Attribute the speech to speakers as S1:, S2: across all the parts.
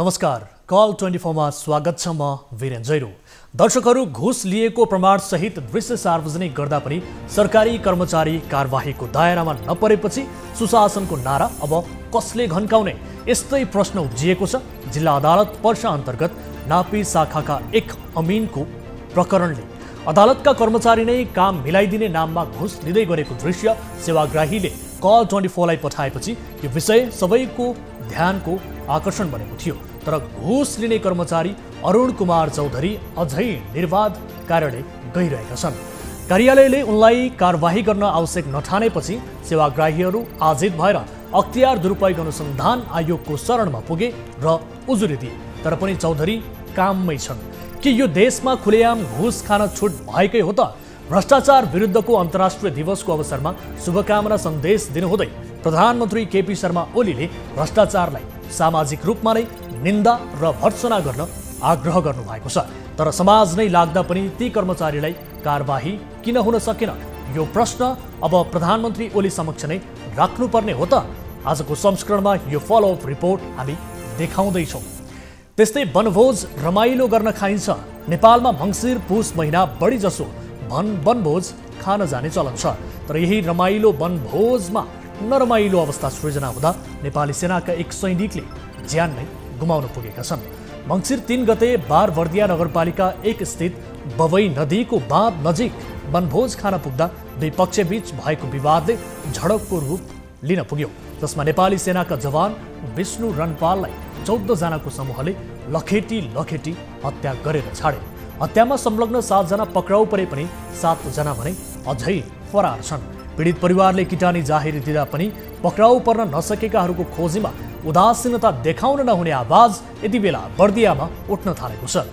S1: नमस्कार, कल 24 मा स्वागत छ। म वीरेन जैरो। दर्शकहरू, घुस लिएको प्रमाण सहित दृश्य सार्वजनिक गर्दा पनि सरकारी कर्मचारी कारबाहीको दायरामा नपरेपछि सुशासनको नारा अब कसले घन्काउने, यस्तै प्रश्न उब्जिएको छ। जिल्ला अदालत पर्सा अन्तर्गत नापी शाखाका एक अमिनको प्रकरणले अदालतका कर्मचारी नै काम मिलाइदिने नाममा घुस लिँदै गरेको दृश्य सेवाग्राहीले कल 24 लाई पठाएपछि यो विषय सबैको ध्यानको आकर्षण बनेको थियो। तर घुस लिने कर्मचारी अरुण कुमार चौधरी अझै निर्वाध कार्यालय गइरहेका छन्। कार्यालयले उनलाई कारबाही गर्न आवश्यक नठानेपछि सेवाग्राहीहरू आजित भएर अख्तियार दुरुपयोग अनुसन्धान आयोगको शरणमा पुगे र उजुरी दिए। तर पनि चौधरी काममै छन्। के यो देशमा खुलेआम घुस खान छुट भएकै हो त? भ्रष्टाचार विरुद्धको अन्तर्राष्ट्रिय दिवसको अवसरमा शुभकामना सन्देश दिनुहुँदै प्रधानमन्त्री केपी शर्मा ओलीले भ्रष्टाचारलाई सामाजिक रूपमा नै निन्दा र भर्त्सना गर्न आग्रह गर्नुभएको छ। तर समाज नै लाग्दा पनि ती कर्मचारीलाई कारबाही किन हुन सकेन, यो प्रश्न अब प्रधानमन्त्री ओली समक्ष नै राख्नुपर्ने हो त? आजको संस्करणमा यो फलोअप रिपोर्ट हामी देखाउँदैछौँ। त्यस्तै वनभोज रमाइलो गर्न खाइन्छ। नेपालमा मङ्सिर पुस महिना बढी जसो वनभोज खान जाने चलन छ। तर यही रमाइलो वनभोजमा नरमाइलो अवस्था सृजना हुँदा नेपाली सेनाका एक सैनिकले ज्यान नै गुमाउन पुगेका छन्। मङ्सिर 3 गते बारबर्दिया नगरपालिका 1 स्थित बवई नदीको बाँध नजिक वनभोज खान पुग्दा दुई पक्षबीच भएको विवादले झडपको रूप लिन पुग्यो, जसमा नेपाली सेनाका जवान विष्णु रनपाललाई 14 जनाको समूहले लखेटी हत्या गरेर छाडे। हत्यामा संलग्न 7 जना पक्राउ परे पनि 7 जना भने अझै फरार छन्। पीडित परिवारले किटानी जाहेरी दिँदा पनि पक्राउ पर्न नसकेकाहरूको खोजीमा उदासीनता देखाउन नहुने आवाज यति बेला बर्दियामा उठ्न थालेको छ।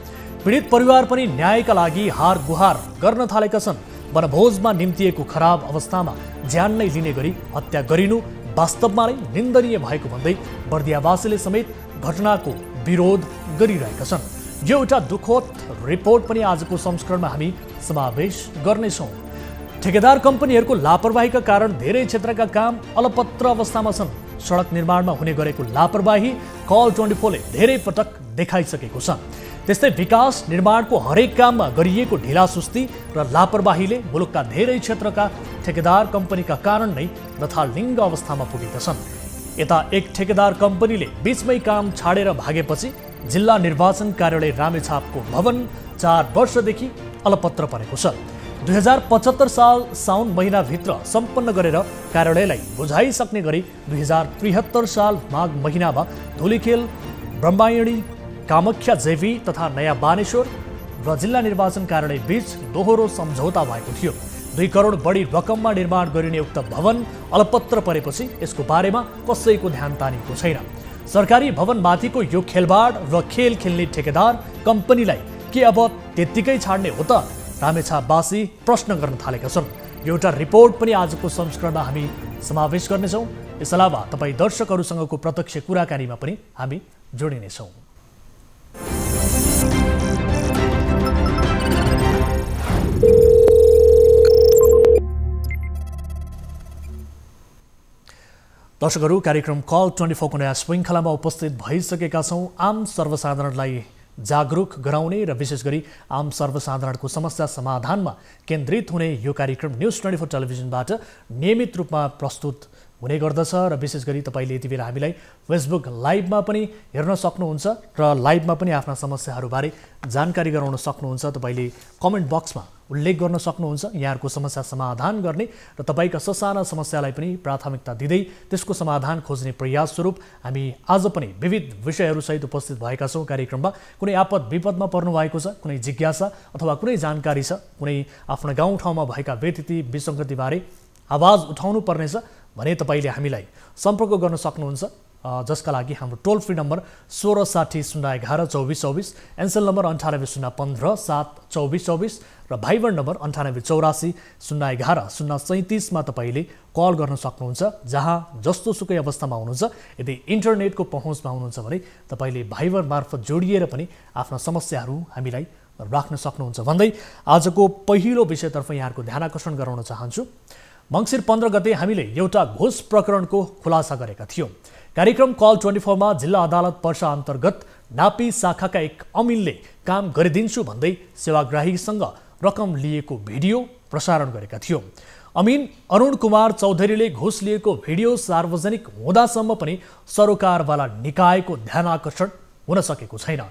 S1: पीडित परिवार पनि न्यायका लागि हार गुहार गर्न थालेका छन्। वनभोजमा निम्तिएको खराब अवस्थामा ज्यान नै लिने गरी हत्या गरिनु वास्तवमा नै निन्दनीय भएको भन्दै बर्दियावासीले समेत घटनाको विरोध गरिरहेका छन्। यो एउटा दुःखद रिपोर्ट पनि आजको संस्करणमा हामी समावेश गर्नेछौँ। ठेकेदार कम्पनीहरूको लापरवाहीका कारण धेरै क्षेत्रका काम अलपत्र अवस्थामा छन्। सडक निर्माणमा हुने गरेको लापरवाही कल 24 ले धेरै पटक देखाइसकेको छ। त्यस्तै विकास निर्माणको हरेक काममा गरिएको ढिलासुस्ती र लापरवाहीले मुलुकका धेरै क्षेत्रका ठेकेदार कम्पनीका कारण नै रथालिङ्ग अवस्थामा पुगेका छन्। यता एक ठेकेदार कम्पनीले बीचमै काम छाडेर भागेपछि जिल्ला निर्वाचन कार्यालय रामेछापको भवन 4 वर्षदेखि अलपत्र परेको छ। 2075 साल साउन महिनाभित्र सम्पन्न गरेर कार्यालयलाई बुझाइसक्ने गरी 2073 साल माघ महिनामा धुलीखेल, ब्रह्मायणी, कामख्या जेवी तथा नयाँ बानेश्वर र जिल्ला निर्वाचन कार्यालय बीच दोहोरो सम्झौता भएको थियो। 2 करोड बढी रकममा निर्माण गरिने उक्त भवन अलपत्र परेपछि यसको बारेमा कसैको ध्यान तानेको छैन। सरकारी भवनमाथिको यो खेलबाड र खेल खेल्ने ठेकेदार कम्पनीलाई के अब त्यत्तिकै छाड्ने हो त? रामेछापवासी प्रश्न गर्न थालेका छन्। यो एउटा रिपोर्ट पनि आजको संस्करणमा हामी समावेश गर्नेछौँ। यस अलावा तपाईँ दर्शकहरूसँगको प्रत्यक्ष कुराकानीमा पनि हामी जोडिनेछौँ। दर्शकहरू, कार्यक्रम कल 24 को नयाँ श्रृङ्खलामा उपस्थित भइसकेका छौँ। आम सर्वसाधारणलाई जागरुक गराउने र विशेष गरी आम सर्वसाधारणको समस्या समाधानमा केन्द्रित हुने यो कार्यक्रम न्युज 24 टेलिभिजनबाट नियमित रूपमा प्रस्तुत हुने गर्दछ। र विशेष गरी तपाईँले यति बेला हामीलाई फेसबुक लाइभमा पनि हेर्न सक्नुहुन्छ र लाइभमा पनि आफ्ना समस्याहरूबारे जानकारी गराउन सक्नुहुन्छ। तपाईँले कमेन्ट बक्समा उल्लेख गर्न सक्नुहुन्छ। यहाँहरूको समस्या समाधान गर्ने र तपाईँका ससाना समस्यालाई पनि प्राथमिकता दिँदै त्यसको समाधान खोज्ने प्रयास स्वरूप हामी आज पनि विविध विषयहरूसहित उपस्थित भएका छौँ कार्यक्रममा। कुनै आपद विपदमा पर्नु भएको छ, कुनै जिज्ञासा अथवा कुनै जानकारी छ, कुनै आफ्नो गाउँठाउँमा भएका व्यतिथि विसङ्गतिबारे आवाज उठाउनु पर्नेछ भने तपाईँले हामीलाई सम्पर्क गर्न सक्नुहुन्छ। जसका लागि हाम्रो टोल फ्री नम्बर 1660 011 2424, एनसेल नम्बर 98 015 7 2424 र भाइबर नम्बर 98 84 011 037 मा तपाईँले कल गर्न सक्नुहुन्छ। जहाँ जस्तो सुकै अवस्थामा हुनुहुन्छ, यदि इन्टरनेटको पहुँचमा हुनुहुन्छ भने तपाईँले भाइबर मार्फत जोडिएर पनि आफ्ना समस्याहरू हामीलाई राख्न सक्नुहुन्छ भन्दै आजको पहिलो विषयतर्फ यहाँहरूको ध्यान आकर्षण गराउन चाहन्छु। मङ्सिर 15 गते हामीले एउटा घुस प्रकरणको खुलासा गरेका थियौँ। कार्यक्रम कल 24 मा जिल्ला अदालत पर्सा अन्तर्गत नापी शाखाका एक अमिनले काम गरिदिन्छु भन्दै सेवाग्राहीसँग रकम लिएको भिडियो प्रसारण गरेका थियो। अमिन अरुण कुमार चौधरीले घुस लिएको भिडियो सार्वजनिक हुँदासम्म पनि सरोकारवाला निकायको ध्यान आकर्षण हुन सकेको छैन।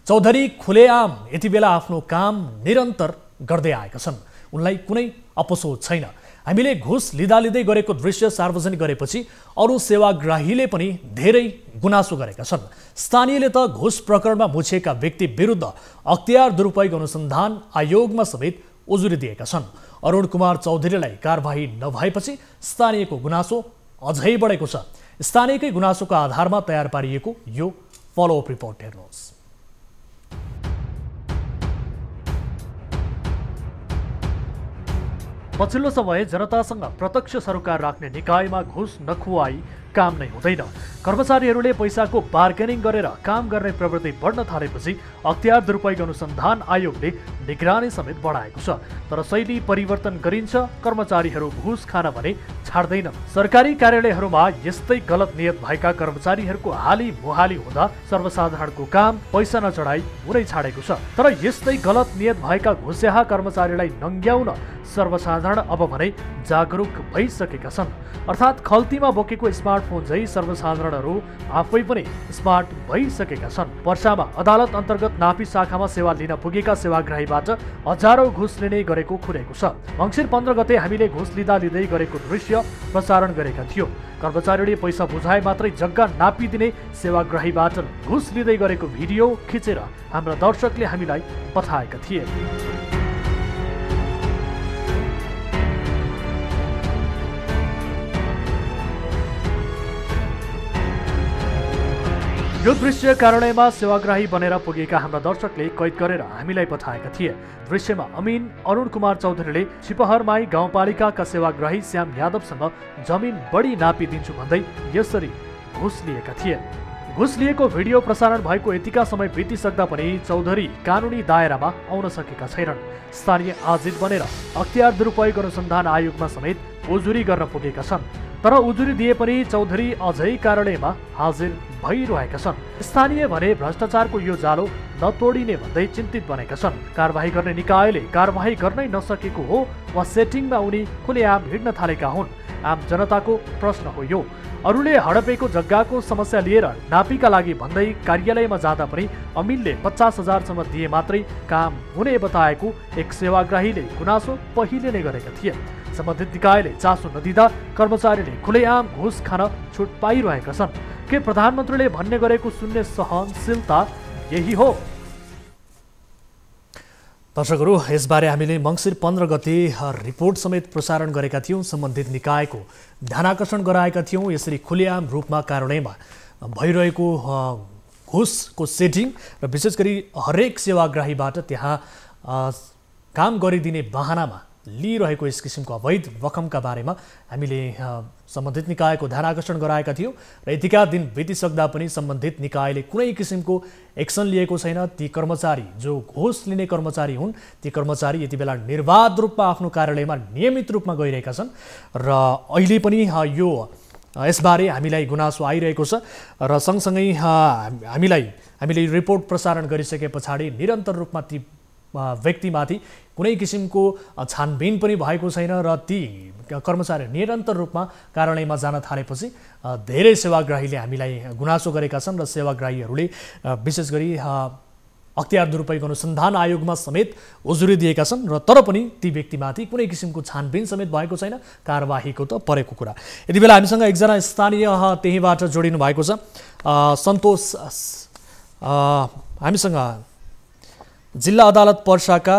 S1: चौधरी खुलेआम यति बेला आफ्नो काम निरन्तर गर्दै आएका छन्। उनलाई कुनै अपसोच छैन। हामीले घुस लिँदै गरेको दृश्य सार्वजनिक गरेपछि अरू सेवाग्राहीले पनि धेरै गुनासो गरेका छन्। स्थानीयले त घुस प्रकरणमा मुछिएका व्यक्ति विरुद्ध अख्तियार दुरुपयोग अनुसन्धान आयोगमा समेत उजुरी दिएका छन्। अरुण कुमार चौधरीलाई कारबाही नभएपछि स्थानीयको गुनासो अझै बढेको छ। स्थानीयकै गुनासोको आधारमा तयार पारिएको यो फलोअप रिपोर्ट हेर्नुहोस्। पछिल्लो समय जनतासँग प्रत्यक्ष सरोकार राख्ने निकायमा घुस नखुवाई काम नै हुँदैन। कर्मचारीहरूले पैसाको बार्गेनिङ गरेर काम गर्ने प्रवृत्ति बढ्न थालेपछि अख्तियार दुरुपयोग अनुसन्धान आयोगले निगरानी समेत बढाएको छ। तर शैली परिवर्तन गरिन्छ, कर्मचारीहरू घुस खान भने छाड्दैनन्। सरकारी कार्यालयहरूमा यस्तै गलत नियत भएका कर्मचारीहरूको हाली मुहाली हुँदा सर्वसाधारणको काम पैसा नचढाई हुनै छाडेको छ। तर यस्तै गलत नियत भएका घुस्याहा कर्मचारीलाई नङ्ग्याउन सर्वसाधारण अब भने जागरुक भइसकेका छन्। अर्थात् खल्तीमा बोकेको स्मार्टफोन झै सर्वसाधारणहरू आफै पनि स्मार्ट भइसकेका छन्। पर्सामा अदालत अन्तर्गत नापी शाखामा सेवा लिन पुगेका सेवाग्राहीबाट हजारौं घुस लिने गरेको खुलेको छ। मङ्सिर 15 गते हामीले घुस लिँदै गरेको दृश्य प्रसारण गरेका थियौं। कर्मचारीले पैसा बुझाए मात्रै जग्गा नापिदिने सेवाग्राहीबाट घुस लिँदै गरेको भिडियो खिचेर हाम्रा दर्शकले हामीलाई पठाएका थिए। यो दृश्य कार्यालयमा सेवाग्राही बनेर पुगेका हाम्रा दर्शकले कैद गरेर हामीलाई पठाएका थिए। दृश्यमा अमिन अरुण कुमार चौधरीले छिपहरमाई गाउँपालिकाका सेवाग्राही श्याम यादवसँग जमिन बढी नापिदिन्छु भन्दै यसरी घुस लिएका थिए। घुस लिएको भिडियो प्रसारण भएको यतिका समय बितिसक्दा पनि चौधरी कानुनी दायरामा आउन सकेका छैनन्। स्थानीय आजित बनेर अख्तियार दुरुपयोग अनुसन्धान आयोगमा समेत उजुरी गर्न पुगेका छन्। तर उजुरी दिए पनि चौधरी अझै कार्यालयमा हाजिर भइरहेका छन्। स्थानीय भने भ्रष्टाचारको यो जालो नतोडिने भन्दै चिन्तित बनेका छन्। कारबाही गर्ने निकायले कारबाही गर्नै नसकेको हो वा सेटिङमा उनी खुलेआम हिँड्न थालेका हुन्? आम जनताको प्रश्न हो यो। अरूले हडपेको जग्गाको समस्या लिएर नापीका लागि भन्दै कार्यालयमा जाँदा पनि अमिनले 50,000 सम्म दिए मात्रै काम हुने बताएको एक सेवाग्राहीले गुनासो पहिले नै गरेका थिए। सम्बन्धित निकायले चासो नदिँदा कर्मचारीले खुलेआम घुस खान छुट पाइरहेका छन्। के प्रधानमन्त्रीले भन्ने गरेको शून्य सहनशीलता यही हो? दर्शकहरू, यसबारे हामीले मङ्सिर 15 गते रिपोर्ट समेत प्रसारण गरेका थियौँ। सम्बन्धित निकायको ध्यानाकर्षण गराएका थियौँ। यसरी खुलेआम रूपमा कार्यालयमा भइरहेको घुसको सेटिङ र विशेष गरी हरेक सेवाग्राहीबाट त्यहाँ काम गरिदिने बहानामा लिइरहेको यस किसिमको अवैध रकमका बारेमा हामीले सम्बन्धित निकायको ध्यान आकर्षण गराएका थियौँ र यतिका दिन बितिसक्दा पनि सम्बन्धित निकायले कुनै किसिमको एक्सन लिएको छैन। ती कर्मचारी जो घुस लिने कर्मचारी हुन्, ती कर्मचारी यति बेला निर्बाध रूपमा आफ्नो कार्यालयमा नियमित रूपमा गइरहेका छन् र अहिले पनि यो यसबारे हामीलाई गुनासो आइरहेको छ र सँगसँगै हामीले रिपोर्ट प्रसारण गरिसके पछाडि निरन्तर रूपमा ती व्यक्तिमाथि कुनै किसिमको छानबिन पनि भएको छैन र ती कर्मचारी निरन्तर रूपमा कार्यालयमा जान थालेपछि धेरै सेवाग्राहीले हामीलाई गुनासो गरेका छन् र सेवाग्राहीहरूले विशेष गरी अख्तियार दुरुपयोग अनुसन्धान आयोगमा समेत उजुरी दिएका छन् र तर पनि ती व्यक्तिमाथि कुनै किसिमको छानबिन समेत भएको छैन। कारबाहीको त परेको कुरा। यति बेला हामीसँग एकजना स्थानीय त्यहीबाट जोडिनु भएको छ। सन्तोष, हामीसँग जिल्ला अदालत पर्साका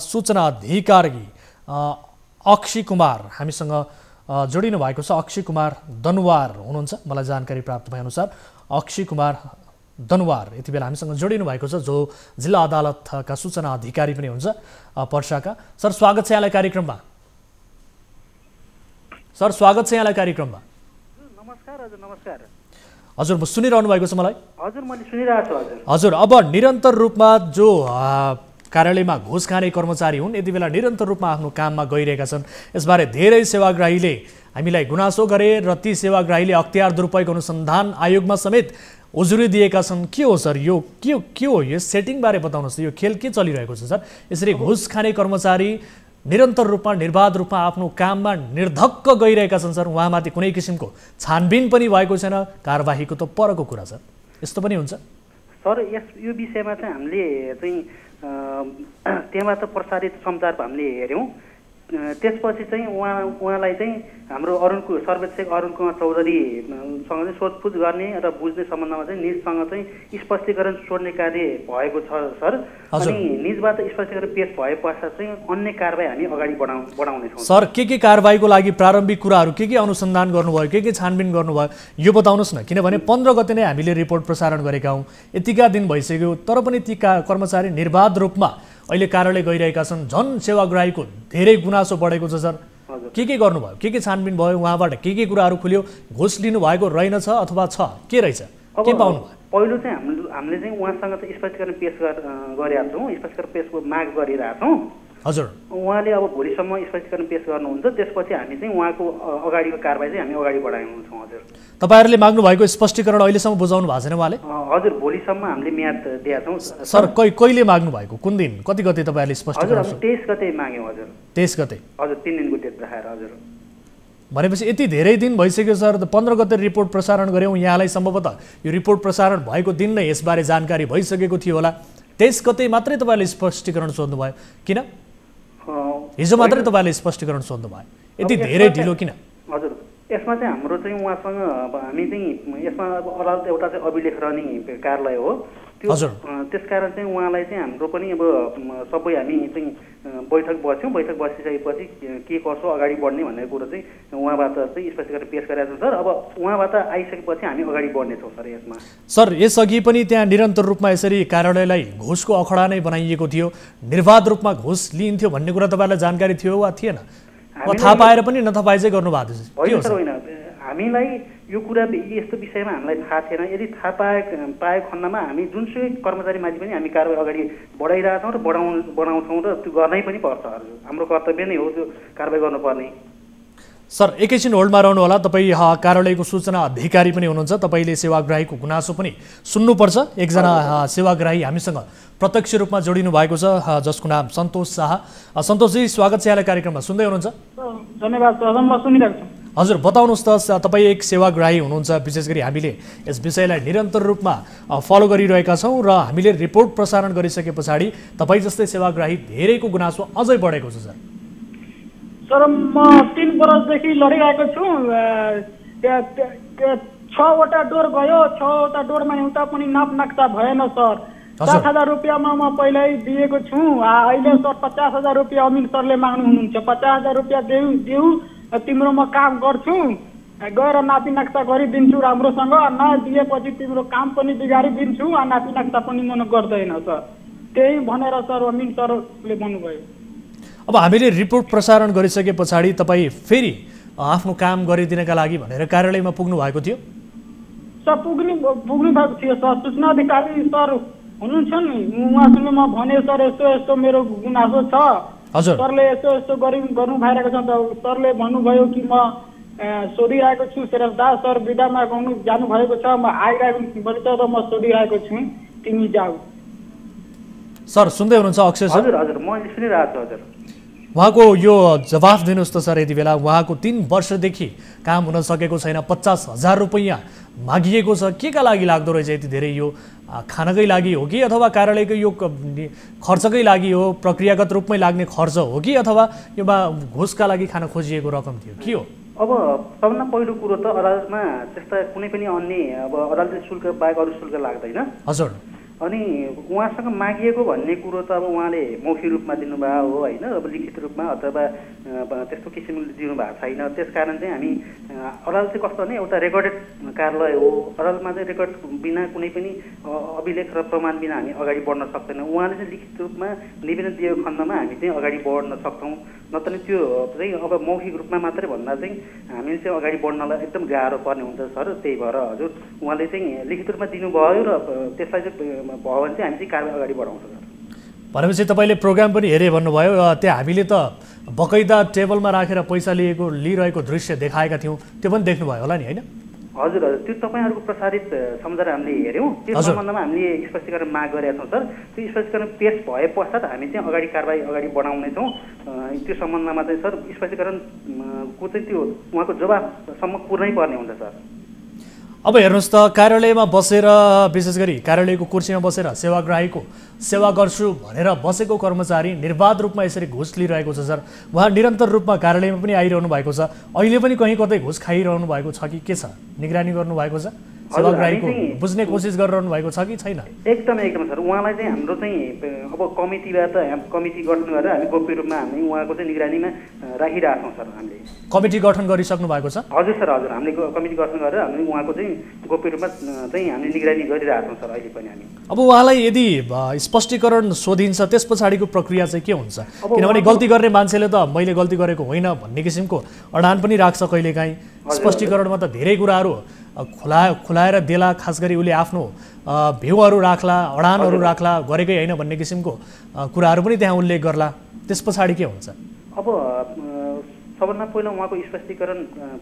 S1: सूचना अधिकारी अक्षय कुमार हामीसँग जोडिनु भएको छ। अक्षय कुमार दनुवार हुनुहुन्छ, मलाई जानकारी प्राप्त भएअनुसार अक्षय कुमार दनुवार यति बेला हामीसँग जोडिनु भएको छ, जो जिल्ला अदालतका सूचना अधिकारी पनि हुन्छ पर्साका। सर, स्वागत छ यहाँलाई कार्यक्रममा। सर, स्वागत छ यहाँलाई कार्यक्रममा।
S2: नमस्कार हजुर। नमस्कार
S1: हजुर, सुनिरहनु भएको छ मलाई?
S2: हजुर, मैले सुनिरहेको छु हजुर।
S1: हजुर, अब निरन्तर रूपमा जो कार्यालयमा घुस खाने कर्मचारी हुन् यति बेला निरन्तर रूपमा आफ्नो काममा गइरहेका छन्। यसबारे धेरै सेवाग्राहीले हामीलाई गुनासो गरे र ती सेवाग्राहीले अख्तियार दुरुपयोग अनुसन्धान आयोगमा समेत उजुरी दिएका छन्। के हो सर यो के हो यो सेटिङबारे बताउनुहोस्, यो खेल के चलिरहेको छ सर? यसरी घुस खाने कर्मचारी निरन्तर रूपमा निर्बाध रूपमा आफ्नो काममा निर्धक्क गइरहेका छन् सर, उहाँमाथि कुनै किसिमको छानबिन पनि भएको छैन, कारबाहीको त परको कुरा सर, यस्तो पनि हुन्छ?
S2: सर यो विषयमा चाहिँ हामीले चाहिँ त्यहाँबाट प्रसारित समाचार हामीले हेऱ्यौँ। त्यसपछि चाहिँ उहाँलाई चाहिँ हाम्रो सर्वेक्षक अरुण कुमार चौधरीसँग चाहिँ सोधपुछ गर्ने र बुझ्ने सम्बन्धमा चाहिँ निजसँग चाहिँ स्पष्टीकरण सोध्ने कार्य भएको छ सर। अनि निजबाट स्पष्टीकरण पेश भए पश्चात चाहिँ अन्य कारबाही हामी अगाडि बढाउनेछौँ।
S1: सर के कारबाहीको लागि प्रारम्भिक कुराहरू के अनुसन्धान गर्नुभयो, के छानबिन गर्नुभयो यो बताउनुहोस् न, किनभने 15 गते नै हामीले रिपोर्ट प्रसारण गरेका हौँ, यतिका दिन भइसक्यो, तर पनि ती कर्मचारी निर्बाध रूपमा अहिले कार्यालय गइरहेका छन्। झन् सेवाग्राहीको धेरै गुनासो बढेको छ सर। के गर्नुभयो, के छानबिन भयो, उहाँबाट के कुराहरू खुल्यो, घुस लिनु भएको रहेनछ अथवा छ, के रहेछ, के पाउनुभयो?
S2: पहिलो चाहिँ हामीले चाहिँ उहाँसँग चाहिँ स्पष्टीकरण पेश गरेका छौँ, स्पष्टीकरण पेशको माग गरिरहेका छौँ।
S1: हजुर,
S2: उहाँले अब भोलिसम्म स्पष्टीकरण पेश गर्नुहुन्छ, त्यसपछि हामी चाहिँ उहाँको अगाडिको कारबाही चाहिँ हामी अगाडि बढाउनेछौँ। हजुर,
S1: तपाईँहरूले माग्नु भएको स्पष्टीकरण अहिलेसम्म बुझाउनु भएको छैन उहाँले?
S2: हजुर, भोलिसम्म हामीले म्याद दिएका छौँ
S1: सर। कहिले माग्नु भएको, कुन दिन, कति गते तपाईँहरूले स्पष्टीकरण?
S2: 23 गते माग्यौँ। हजुर,
S1: 23 गते।
S2: हजुर, 3 दिनको डेट राखेर। हजुर,
S1: भनेपछि यति धेरै दिन भइसक्यो सर, 15 गते रिपोर्ट प्रसारण गऱ्यौँ, यहाँलाई सम्भवतः यो रिपोर्ट प्रसारण भएको दिन नै यसबारे जानकारी भइसकेको थियो होला। 23 गते मात्रै तपाईँहरूले स्पष्टीकरण सोध्नुभयो, किन? हिजो मात्रै तपाईँहरूले स्पष्टीकरण सोध्नुभयो, यति धेरै ढिलो किन?
S2: हजुर, यसमा चाहिँ हाम्रो चाहिँ उहाँसँग हामी चाहिँ यसमा अदालत एउटा चाहिँ अभिलेख रहने कार्यालय हो त्यो, त्यसकारण चाहिँ उहाँलाई चाहिँ हाम्रो पनि अब सबै हामी चाहिँ बैठक बस्यौँ। बैठक बसिसकेपछि के कसो अगाडि बढ्ने भन्ने कुरो चाहिँ उहाँबाट चाहिँ स्पष्टीकरण पेश गरेका छौँ सर। अब उहाँबाट आइसकेपछि हामी अगाडि बढ्नेछौँ सर। यसमा
S1: सर यसअघि पनि त्यहाँ निरन्तर रूपमा यसरी कार्यालयलाई घुसको अखडा नै बनाइएको थियो, निर्बाध रूपमा घुस लिइन्थ्यो भन्ने कुरा तपाईँलाई जानकारी थियो वा थिएन? थाहा पाएर पनि नथाहा पाए चाहिँ गर्नुभएको थियो?
S2: होइन, हामीलाई यो कुरा यस्तो विषयमा हामीलाई थाहा थिएन। यदि थाहा पाएको खण्डमा हामी जुनसुकै कर्मचारीमाथि पनि हामी कारबाही अगाडि बढाइरहेछौँ र बढाउँछौँ र त्यो गर्नै पनि पर्छ। हाम्रो कर्तव्य नै हो त्यो कारबाही गर्नुपर्ने।
S1: सर एकैछिन होल्डमा रहनु होला, तपाईँ कार्यालयको सूचना अधिकारी पनि हुनुहुन्छ, तपाईँले सेवाग्राहीको गुनासो पनि सुन्नुपर्छ। एकजना सेवाग्राही हामीसँग प्रत्यक्ष रूपमा जोडिनु भएको छ, जसको नाम सन्तोष शाह। सन्तोषजी स्वागत छ यहाँलाई कार्यक्रममा, सुन्दै हुनुहुन्छ?
S2: धन्यवाद सर, म सुनिरहेको छु।
S1: हजुर बताउनुहोस् त, तपाईँ एक सेवाग्राही हुनुहुन्छ, विशेष गरी हामीले यस विषयलाई निरन्तर रूपमा फलो गरिरहेका छौँ र हामीले रिपोर्ट प्रसारण गरिसके पछाडि तपाईँ जस्तै सेवाग्राही धेरैको गुनासो अझै बढेको छ
S3: सर। म 3 वर्षदेखि लडिरहेको छु। 6वटा डोर गयो, 6वटा डोरमा एउटा पनि नाप नक्सा भएन सर। 7,000 रुपियाँमा म पहिल्यै दिएको छु, अहिले सर 50,000 रुपियाँ अमिन सरले माग्नु हुनुहुन्छ। 50,000 रुपियाँ देऊ तिम्रो म काम गर्छु, गएर नापी नक्सा गरिदिन्छु राम्रोसँग, नदिएपछि तिम्रो काम पनि बिगारिदिन्छु, नापी नक्सा पनि मन गर्दैन सर। त्यही भनेर सर अमिन सरले भन्नुभयो।
S1: अब हामीले रिपोर्ट प्रसारण गरिसके पछाडि तपाईँ फेरि आफ्नो काम गरिदिनका लागि भनेर कार्यालयमा पुग्नु भएको थियो?
S3: सर पुग्नु भएको थियो सर। सूचना अधिकारी सर हुनुहुन्छ नि, उहाँसँग म भने सर यस्तो मेरो गुनासो छ, सरले यस्तो गर्नु भइरहेको छ। सरले भन्नुभयो कि म सोधिरहेको छु सेरफदार सर बिदामा जानुभएको छ, म आइरहेको बढी त म सोधिरहेको छु, तिमी जाऊ।
S1: सर सुन्दै हुनुहुन्छ अक्षय सर?
S2: हजुर हजुर, म सुनिरहेको छु। हजुर,
S1: उहाँको यो जवाफ दिनुहोस् त सर। यति बेला उहाँको 3 वर्षदेखि काम हुन सकेको छैन, 50,000 रुपियाँ मागिएको छ, के का लागि लाग्दो रहेछ यति धेरै? यो खानकै लागि हो कि अथवा कार्यालयको यो खर्चकै लागि हो, प्रक्रियागत रूपमै लाग्ने खर्च हो कि अथवा यो घुसका लागि खान खोजिएको रकम थियो, के हो?
S2: अब सबभन्दा पहिलो कुरो त अदालतमा त्यस्ता कुनै पनि अन्य अब अदालती शुल्क बाहेक अरू शुल्क लाग्दैन।
S1: हजुर,
S2: अनि उहाँसँग मागिएको भन्ने कुरो त अब उहाँले मौखिक रूपमा दिनुभयो हो होइन, अब लिखित रूपमा अथवा त्यस्तो किसिमले दिनुभएको छैन। त्यसकारण चाहिँ हामी अदालत चाहिँ कस्तो भने एउटा रेकर्डेड कार्यालय हो, अदालतमा चाहिँ रेकर्ड बिना कुनै पनि अभिलेख र प्रमाण बिना हामी अगाडि बढ्न सक्दैनौँ। उहाँले चाहिँ लिखित रूपमा निवेदन दिएको खण्डमा हामी चाहिँ अगाडि बढ्न सक्छौँ, नत्र त्यो चाहिँ अब मौखिक रूपमा मात्रै भन्दा चाहिँ हामीले चाहिँ अगाडि बढ्नलाई एकदम गाह्रो पर्ने हुन्छ सर। त्यही भएर हजुर उहाँले चाहिँ लिखित रूपमा दिनुभयो र त्यसलाई चाहिँ भयो भने चाहिँ हामी चाहिँ कारबाही अगाडि बढाउँछौँ सर।
S1: भनेपछि तपाईँले प्रोग्राम पनि हेरे भन्नुभयो, त्यहाँ हामीले त बकैदा टेबलमा राखेर पैसा लिइरहेको दृश्य देखाएका थियौँ, त्यो पनि देख्नुभयो होला नि होइन?
S2: हजुर हजुर त्यो तपाईँहरूको प्रसारित सम्झना हामीले हेऱ्यौँ त्यो सम्बन्धमा हामीले स्पष्टीकरण माग गरेका छौँ सर। त्यो स्पष्टीकरण पेश भए पश्चात हामी चाहिँ अगाडि कारबाही अगाडि बढाउनेछौँ। त्यो सम्बन्धमा चाहिँ सर स्पष्टीकरणको चाहिँ त्यो उहाँको जवाबसम्म पुर्नै पर्ने हुन्छ सर।
S1: अब हेर्नुहोस् त कार्यालयमा बसेर विशेष गरी कार्यालयको कुर्सीमा बसेर सेवाग्राहीको सेवा गर्छु भनेर बसेको कर्मचारी निर्बाध रूपमा यसरी घुस लिइरहेको छ सर। उहाँ निरन्तर रूपमा कार्यालयमा पनि आइरहनु भएको छ, अहिले पनि कहीँ कतै घुस खाइरहनु भएको छ कि के छ, निगरानी गर्नुभएको छ, सेवाग्राहीको बुझ्ने कोसिस गरिरहनु भएको छ कि छैन?
S2: एकदमै सर उहाँलाई चाहिँ हाम्रो चाहिँ अब कमिटीबाट कमिटी गठन गरेर हामी गोप्य रूपमा हामी उहाँको चाहिँ निगरानीमा राखिरहेछौँ सर। हामीले
S1: कमिटी गठन गरिसक्नु भएको छ?
S2: हजुर सर हजुर हामीले कमिटी गठन गरेर हामीले उहाँको चाहिँ गोप्य रूपमा चाहिँ हामीले निगरानी गरिरहेछौँ सर अहिले पनि हामी।
S1: अब उहाँलाई यदि स्पष्टीकरण सोधिन्छ त्यस पछाडिको प्रक्रिया चाहिँ के हुन्छ? किनभने गल्ती गर्ने मान्छेले त मैले गल्ती गरेको होइन भन्ने किसिमको अडान पनि राख्छ कहिलेकाहीँ। स्पष्टीकरणमा त धेरै कुराहरू खुलाएर देला, खास गरी उसले आफ्नो भ्यूहरू राख्ला, अडानहरू राख्ला, गरेकै होइन भन्ने किसिमको कुराहरू पनि त्यहाँ उल्लेख गर्ला, त्यस पछाडि के हुन्छ?
S2: अब सबभन्दा पहिला उहाँको स्पष्टीकरण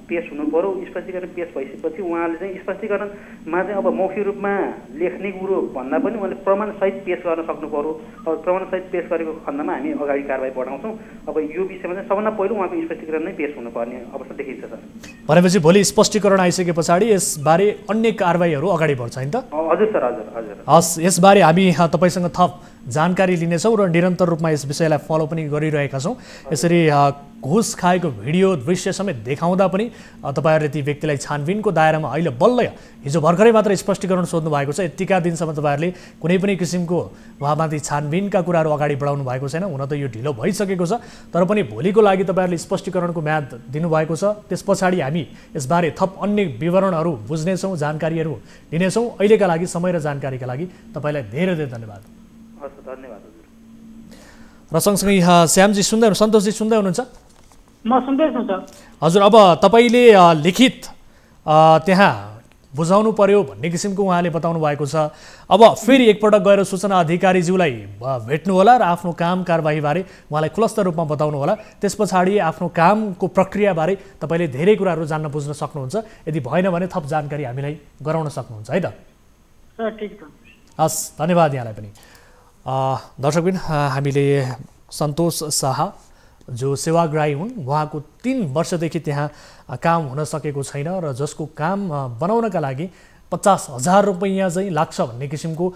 S2: पेश हुनु पर्यो। स्पष्टीकरण पेश भइसकेपछि उहाँले चाहिँ स्पष्टीकरणमा चाहिँ अब मौखिक रूपमा लेख्ने कुरो भन्दा पनि उहाँले प्रमाणसहित पेश गर्न सक्नु पर्यो। अब प्रमाणसहित पेश गरेको खण्डमा हामी अगाडि कारबाही बढाउँछौँ। अब यो विषयमा चाहिँ सबभन्दा पहिलो उहाँको स्पष्टीकरण नै पेश हुनुपर्ने अवस्था देखिन्छ सर।
S1: भनेपछि भोलि स्पष्टीकरण आइसके पछाडि यसबारे अन्य कारबाहीहरू अगाडि बढ्छ नि त?
S2: हजुर सर हजुर हजुर।
S1: हस्, यसबारे हामी तपाईँसँग थप जानकारी लिनेछौँ र निरन्तर रूपमा यस विषयलाई फलो पनि गरिरहेका छौँ। यसरी घुस खाएको भिडियो दृश्य समेत देखाउँदा पनि तपाईँहरूले ती व्यक्तिलाई छानबिनको दायरामा अहिले बल्ल हिजो भर्खरै मात्र स्पष्टीकरण सोध्नु भएको छ। यतिका दिनसम्म तपाईँहरूले कुनै पनि किसिमको उहाँमाथि छानबिनका कुराहरू अगाडि बढाउनु भएको छैन। हुन त यो ढिलो भइसकेको छ, तर पनि भोलिको लागि तपाईँहरूले स्पष्टीकरणको म्याद दिनुभएको छ। त्यस पछाडि हामी यसबारे थप अन्य विवरणहरू बुझ्नेछौँ, जानकारीहरू लिनेछौँ। अहिलेका लागि समय र जानकारीका लागि तपाईँलाई धेरै धेरै धन्यवाद।
S2: धन्यवाद
S1: र सँगसँगै श्यामजी सुन्दै, सन्तोषजी सुन्दै हुनुहुन्छ?
S3: म सुन्दैछु सर।
S1: हजुर, अब तपाईँले लिखित त्यहाँ बुझाउनु पर्यो भन्ने किसिमको उहाँले बताउनु भएको छ। अब फेरि एकपटक गएर सूचना अधिकारीज्यूलाई भेट्नु होला र आफ्नो काम कारबाहीबारे उहाँलाई खुलस्त रूपमा बताउनु होला। त्यस पछाडि आफ्नो कामको प्रक्रियाबारे तपाईँले धेरै कुराहरू जान्न बुझ्न सक्नुहुन्छ। यदि भएन भने थप जानकारी हामीलाई गराउन सक्नुहुन्छ है त?
S3: सर ठिक छ।
S1: हस्, धन्यवाद यहाँलाई पनि। दर्शकबिन, हामीले सन्तोष शाह जो सेवाग्राही हुन्, उहाँको 3 वर्षदेखि त्यहाँ काम हुन सकेको छैन र जसको काम बनाउनका लागि 50,000 रुपैयाँ चाहिँ लाग्छ भन्ने किसिमको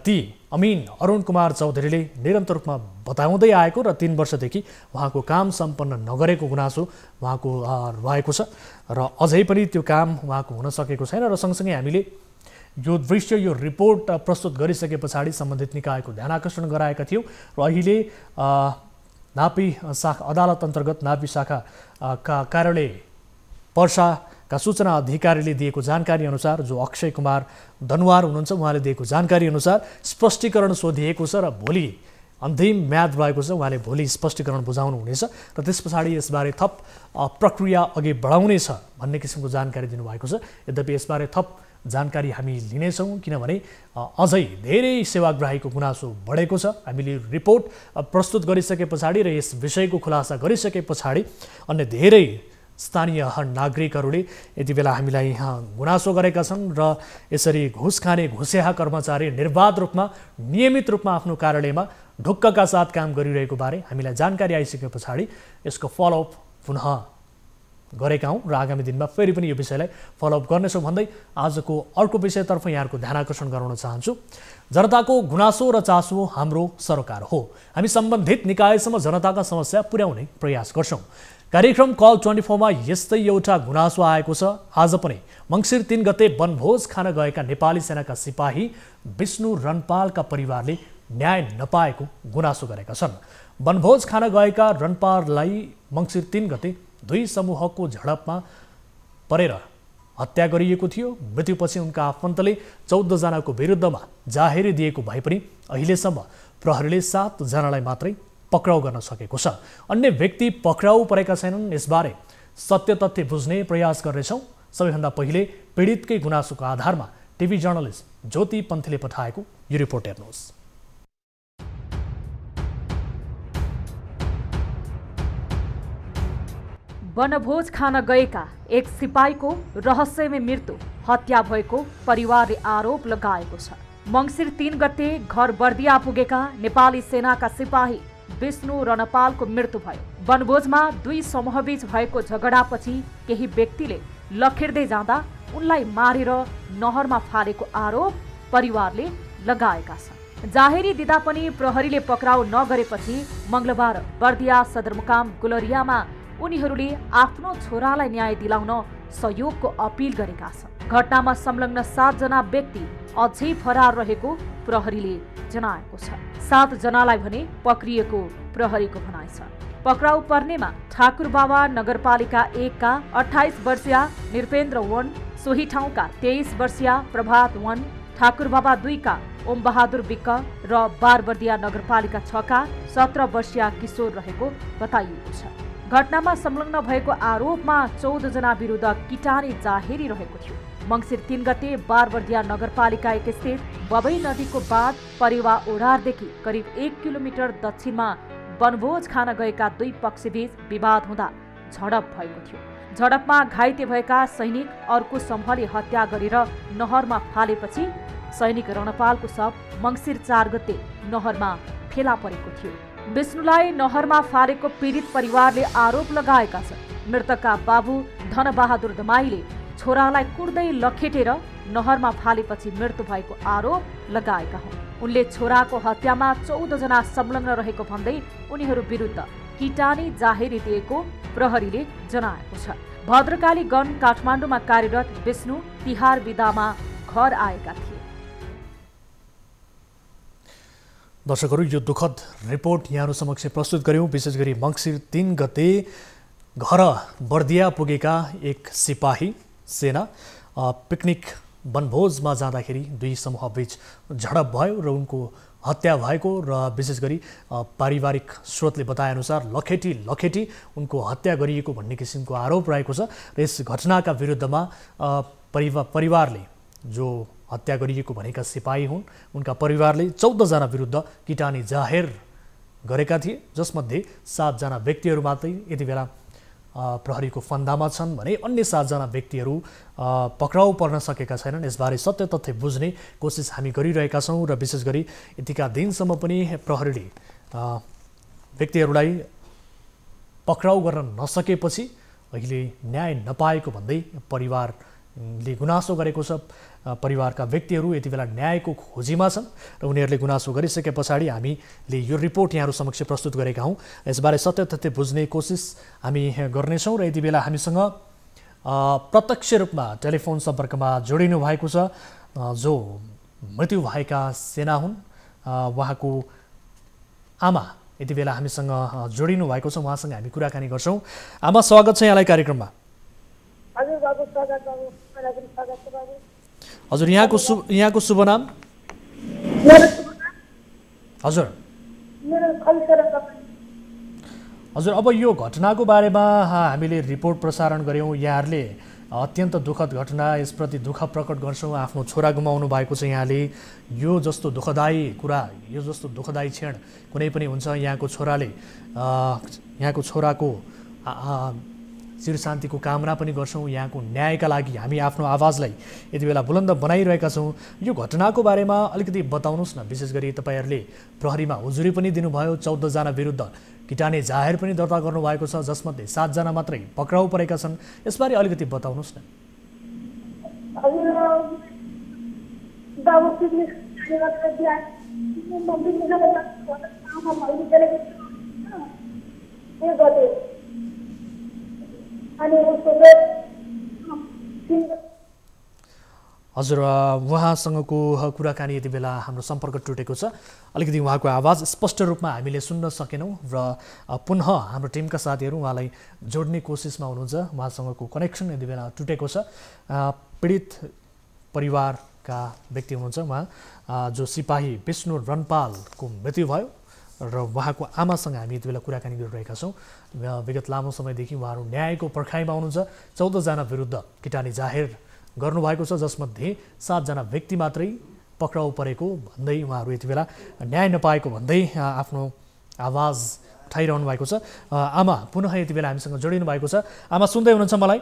S1: ती अमिन अरुण कुमार चौधरीले निरन्तर रूपमा बताउँदै आएको र 3 वर्षदेखि उहाँको काम सम्पन्न नगरेको गुनासो उहाँको रहेको छ र अझै पनि त्यो काम उहाँको हुन सकेको छैन। र सँगसँगै हामीले यो दृश्य, यो रिपोर्ट प्रस्तुत गरिसके पछाडि सम्बन्धित निकायको ध्यान आकर्षण गराएका थियौँ र अहिले नापी शाखा अदालत अन्तर्गत नापी शाखा कार्यालय पर्साका सूचना अधिकारीले दिएको जानकारी अनुसार, जो अक्षय कुमार दनवार हुनुहुन्छ, उहाँले दिएको जानकारी अनुसार स्पष्टीकरण सोधिएको छ र भोलि अन्तिम म्याद रहेको छ। उहाँले भोलि स्पष्टीकरण बुझाउनु हुनेछ र त्यस पछाडि यसबारे थप प्रक्रिया अघि बढाउनेछ भन्ने किसिमको जानकारी दिनुभएको छ। यद्यपि यसबारे थप जानकारी हामी लिनेछौँ, किनभने अझै धेरै सेवाग्राहीको गुनासो बढेको छ। हामीले रिपोर्ट प्रस्तुत गरिसके पछाडि र यस विषयको खुलासा गरिसके पछाडि अन्य धेरै स्थानीय नागरिकहरूले यति बेला हामीलाई गुनासो गरेका छन् र यसरी घुस खाने घुसेहा कर्मचारी निर्बाध रूपमा नियमित रूपमा आफ्नो कार्यालयमा ढुक्कका साथ काम गरिरहेको बारे हामीलाई जानकारी आइसके पछाडि यसको फलोअप पुनः गरेका हौँ र आगामी दिनमा फेरि पनि यो विषयलाई फलोअप गर्नेछौँ भन्दै आजको अर्को विषयतर्फ यहाँहरूको ध्यान आकर्षण गराउन चाहन्छु। जनताको गुनासो र चासो हाम्रो सरकार हो। हामी सम्बन्धित निकायसम्म जनताका समस्या पुर्याउने प्रयास गर्छौँ। कार्यक्रम कल 24 मा यस्तै एउटा गुनासो आएको छ। आज पनि मङ्सिर 3 गते वनभोज खान गएका नेपाली सेनाका सिपाही विष्णु रनपालका परिवारले न्याय नपाएको गुनासो गरेका छन्। वनभोज खान गएका रनपाललाई मङ्सिर 3 गते 2 समूहको झडपमा परेर हत्या गरिएको थियो। मृत्युपछि उनका आफन्तले 14 जनाको विरुद्धमा जाहेरी दिएको भए पनि अहिलेसम्म प्रहरीले 7 जनालाई मात्रै पक्राउ गर्न सकेको छ। अन्य व्यक्ति पक्राउ परेका छैनन्। यसबारे सत्य तथ्य बुझ्ने प्रयास गर्नेछौँ। सबैभन्दा पहिले पीडितकै गुनासोको आधारमा टिभी जर्नलिस्ट ज्योति पन्थीले पठाएको यो रिपोर्ट हेर्नुहोस्।
S4: वनभोज खान गएका एक सिपाहीको रहस्यमय मृत्यु हत्या भएको परिवारले आरोप लगाएको छ। मङ्सिर 3 गते घर बर्दिया पुगेका नेपाली सेनाका सिपाही विष्णु रणपालको मृत्यु भयो। वनभोजमा दुई समूहबीच भएको झगडापछि केही व्यक्तिले लखेर्दै जाँदा उनलाई मारेर नहरमा फालेको आरोप परिवारले लगाएका छन्। जाहेरी दिँदा पनि प्रहरीले पक्राउ नगरेपछि मंगलबार बर्दिया सदरमुकाम गुलरियामा उनीहरूले आफ्नो छोरालाई न्याय दिलाउन सहयोगको अपील गरेका छन्। घटनामा संलग्न 7 जना व्यक्ति अझै फरार रहेको प्रहरीले जनाएको छ। 7 जनालाई भने पक्रिएको प्रहरीको भनाइ छ। पक्राउ पर्नेमा ठाकुरबाबा नगरपालिका 1 का 28 वर्षीय निरपेन्द्र वन, सोही ठाउँका 23 वर्षीय प्रभात वन, ठाकुरबाबा 2 का ओम बहादुर विक्क र बारबर्दिया नगरपालिका 6 का 17 वर्षीय किशोर रहेको बताइएको छ। घटनामा संलग्न भएको आरोपमा 14 जना विरुद्ध किटानी जाहेरी रहेको थियो। मङ्सिर 3 गते बारबर्दिया नगरपालिका 1 स्थित बबई नदीको बाँध परेवा ओढारदेखि करिब 1 किलोमिटर दक्षिणमा वनभोज खान गएका दुई पक्षबीच विवाद हुँदा झडप भएको थियो। झडपमा घाइते भएका सैनिक अर्को समूहले हत्या गरेर नहरमा फालेपछि सैनिक रणपालको शव मङ्सिर 4 गते नहरमा फेला परेको थियो। विष्णुलाई नहरमा फालेको पीडित परिवारले आरोप लगाएका छन्। मृतकका बाबु धनबहादुर दमाईले छोरालाई कुर्दै लखेटेर नहरमा फालेपछि मृत्यु भएको आरोप लगाएका हुन्। उनले छोराको हत्यामा 14 जना संलग्न रहेको भन्दै उनीहरू विरुद्ध किटानी जाहेरी दिएको प्रहरीले जनाएको छ। भद्रकाली गण काठमाडौँमा कार्यरत विष्णु तिहार विदामा घर आएका थिए।
S1: दर्शकहरू, यो दुःखद रिपोर्ट यहाँहरू समक्ष प्रस्तुत गर्यौं। विशेष गरी मङ्सिर 3 गते घर बर्दिया पुगेका एक सिपाही सेना पिकनिक वनभोजमा जाँदाखेरि दुई समूहबीच झडप भयो र उनको हत्या भएको र विशेष गरी पारिवारिक स्रोतले बताएअनुसार लखेटी उनको हत्या गरिएको भन्ने किसिमको आरोप रहेको छ। र यस घटनाका विरुद्धमा परिवारले जो हत्या गरिएको भनेका सिपाही हुन् उनका परिवारले 14 जना विरुद्ध किटानी जाहेर गरेका थिए, जसमध्ये 7 जना व्यक्तिहरू मात्रै यति बेला प्रहरीको फन्दामा छन् भने अन्य 7 जना व्यक्तिहरू पक्राउ पर्न सकेका छैनन्। यसबारे सत्य तथ्य बुझ्ने कोसिस हामी गरिरहेका छौँ र विशेष गरी यतिका दिनसम्म पनि प्रहरीले व्यक्तिहरूलाई पक्राउ गर्न नसकेपछि अहिले न्याय नपाएको भन्दै परिवारले गुनासो गरेको छ। परिवारका व्यक्तिहरू यति बेला न्यायको खोजीमा छन् र उनीहरूले गुनासो गरिसके पछाडि हामीले यो रिपोर्ट यहाँहरू समक्ष प्रस्तुत गरेका हौँ। यसबारे सत्य तथ्य बुझ्ने कोसिस हामी गर्नेछौँ र यति बेला हामीसँग प्रत्यक्ष रूपमा टेलिफोन सम्पर्कमा जोडिनु भएको छ जो मृत्यु भएका सेना हुन्, उहाँको आमा यति बेला हामीसँग जोडिनु भएको छ। उहाँसँग हामी कुराकानी गर्छौँ। आमा, स्वागत छ यहाँलाई कार्यक्रममा। हजुर, यहाँको शुभ नाम? हजुर हजुर, अब यो घटनाको बारेमा हामीले रिपोर्ट प्रसारण गऱ्यौँ। यहाँहरूले अत्यन्त दुःखद घटना, यसप्रति दुःख प्रकट गर्छौँ। आफ्नो छोरा गुमाउनु भएको छ यहाँले। यो जस्तो दुःखदायी कुरा, यो जस्तो दुःखदायी क्षण कुनै पनि हुन्छ। यहाँको छोराको चिर शान्तिको कामना पनि गर्छौँ। यहाँको न्यायका लागि हामी आफ्नो आवाजलाई यति बेला बुलन्द बनाइरहेका छौँ। यो घटनाको बारेमा अलिकति बताउनुहोस् न। विशेष गरी तपाईँहरूले प्रहरीमा उजुरी पनि दिनुभयो, 14 जना विरुद्ध किटानी जाहेर पनि दर्ता गर्नुभएको छ, जसमध्ये 7 जना मात्रै पक्राउ परेका छन्। यसबारे अलिकति बताउनुहोस् न। हजुर, उहाँसँगको कुराकानी यति बेला हाम्रो सम्पर्क टुटेको छ। अलिकति उहाँको आवाज स्पष्ट रूपमा हामीले सुन्न सकेनौँ र पुनः हाम्रो टिमका साथीहरू उहाँलाई जोड्ने कोसिसमा हुनुहुन्छ। उहाँसँगको कनेक्सन यति बेला टुटेको छ। पीडित परिवारका व्यक्ति हुनुहुन्छ उहाँ, जो सिपाही विष्णु रणपालको मृत्यु भयो र उहाँको आमासँग हामी यति बेला कुराकानी गरिरहेका छौँ। विगत लामो समयदेखि उहाँहरू न्यायको पर्खाइमा हुनुहुन्छ। 14 जना विरुद्ध किटानी जाहेर गर्नुभएको छ, जसमध्ये 7 जना व्यक्ति मात्रै पक्राउ परेको भन्दै उहाँहरू यति बेला न्याय नपाएको भन्दै आफ्नो आवाज उठाइरहनु भएको छ। आमा पुनः यति बेला हामीसँग जोडिनु भएको छ। आमा सुन्दै हुनुहुन्छ मलाई?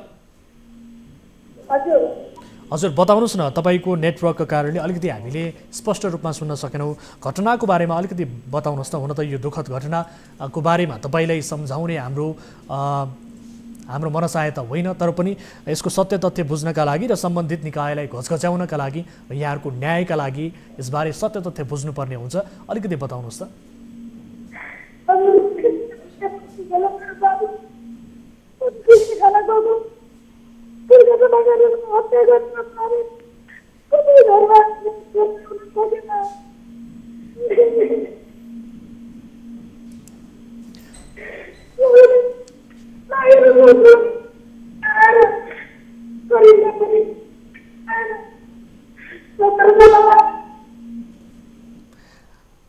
S1: हजुर बताउनुहोस् न, तपाईँको नेटवर्कको कारणले अलिकति हामीले स्पष्ट रूपमा सुन्न सकेनौँ। घटनाको बारेमा अलिकति बताउनुहोस् न। हुन त यो दुःखद घटनाको बारेमा तपाईँलाई सम्झाउने हाम्रो मनसाय त होइन, तर पनि यसको सत्य तथ्य बुझ्नका लागि र सम्बन्धित निकायलाई घचघच्याउनका लागि र यहाँहरूको न्यायका लागि यसबारे सत्य तथ्य बुझ्नुपर्ने हुन्छ। अलिकति बताउनुहोस् त।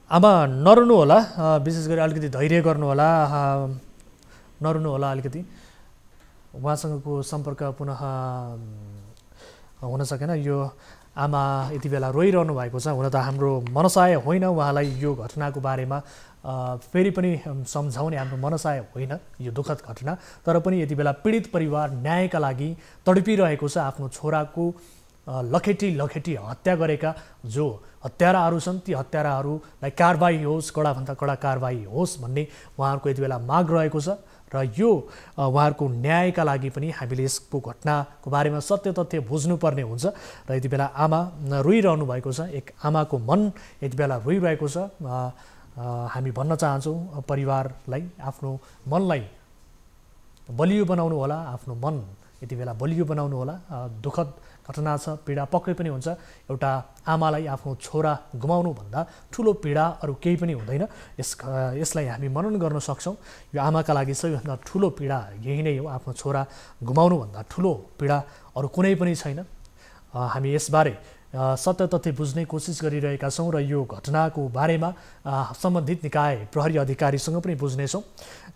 S1: आमा नरुनु होला, विशेष गरी अलिकति धैर्य गर्नु होला, नरुनु होला अलिकति। उहाँसँगको सम्पर्क पुनः हुन सकेन। यो आमा यति बेला रोइरहनु भएको छ। हुन त हाम्रो मनसाय होइन उहाँलाई यो घटनाको बारेमा फेरि पनि सम्झाउने हाम्रो मनसाय होइन यो दुःखद घटना, तर पनि यति बेला पीडित परिवार न्यायका लागि तडपिरहेको छ। आफ्नो छोराको लखेटी हत्या गरेका जो हत्याराहरू छन् ती हत्याराहरूलाई कारबाही होस्, कडाभन्दा कडा कारबाही होस् भन्ने उहाँहरूको यति बेला माग रहेको छ। र यो उहाँहरूको न्यायका लागि पनि हामीले यसको घटनाको बारेमा सत्य तथ्य बुझ्नुपर्ने हुन्छ। र यति बेला आमा रोइरहनु भएको छ। एक आमाको मन यति बेला रोइरहेको छ। हामी भन्न चाहन्छौँ परिवारलाई आफ्नो मनलाई बलियो बनाउनु होला, आफ्नो मन यति बेला बलियो बनाउनु होला। दुःखद घटना छ, पीडा पक्कै पनि हुन्छ। एउटा आमालाई आफ्नो छोरा गुमाउनुभन्दा ठुलो पीडा अरू केही पनि हुँदैन। यसलाई हामी मनन गर्न सक्छौँ। यो आमाका लागि सबैभन्दा ठुलो पीडा यही नै हो। आफ्नो छोरा गुमाउनुभन्दा ठुलो पीडा अरू कुनै पनि छैन। हामी यसबारे सत्य तथ्य बुझ्ने कोसिस गरिरहेका छौँ र यो घटनाको बारेमा सम्बन्धित निकाय प्रहरी अधिकारीसँग पनि बुझ्नेछौँ।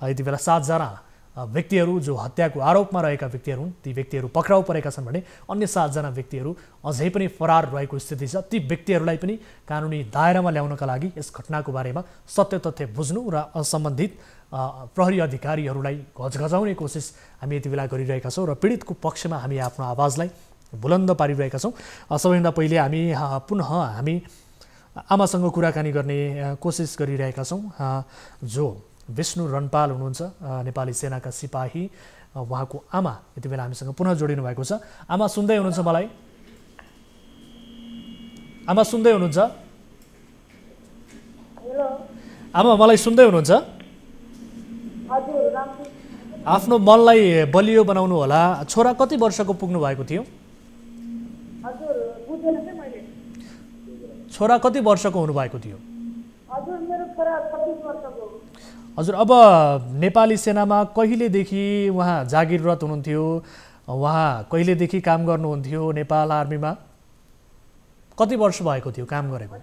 S1: यति बेला 7 जना व्यक्तिहरू जो हत्याको आरोपमा रहेका व्यक्तिहरू हुन् ती व्यक्तिहरू पक्राउ परेका छन् भने अन्य 7 जना व्यक्तिहरू अझै पनि फरार रहेको स्थिति छ। ती व्यक्तिहरूलाई पनि कानुनी दायरामा ल्याउनका लागि यस घटनाको बारेमा सत्य तथ्य बुझ्नु र सम्बन्धित प्रहरी अधिकारीहरूलाई घचघचाउने कोसिस हामी यति बेला गरिरहेका छौँ र पीडितको पक्षमा हामी आफ्नो आवाजलाई बुलन्द पारिरहेका छौँ। सबैभन्दा पहिले पुनः हामी आमासँग कुराकानी गर्ने कोसिस गरिरहेका छौँ। जो विष्णु रनपाल हुनुहुन्छ, नेपाली सेनाका सिपाही, उहाँको आमा यति बेला हामीसँग पुनः जोडिनु भएको छ। आमा सुन्दै हुनुहुन्छ मलाई? आमा सुन्दै हुनुहुन्छ? आमा मलाई सुन्दै हुनुहुन्छ? आफ्नो मनलाई बलियो बनाउनु होला। छोरा कति वर्षको पुग्नु भएको थियो? छोरा कति वर्षको हुनुभएको थियो? हजुर, अब नेपाली सेनामा कहिलेदेखि उहाँ जागिररत हुनुहुन्थ्यो? उहाँ कहिलेदेखि काम गर्नुहुन्थ्यो नेपाल आर्मीमा? कति वर्ष भएको थियो काम गरेको?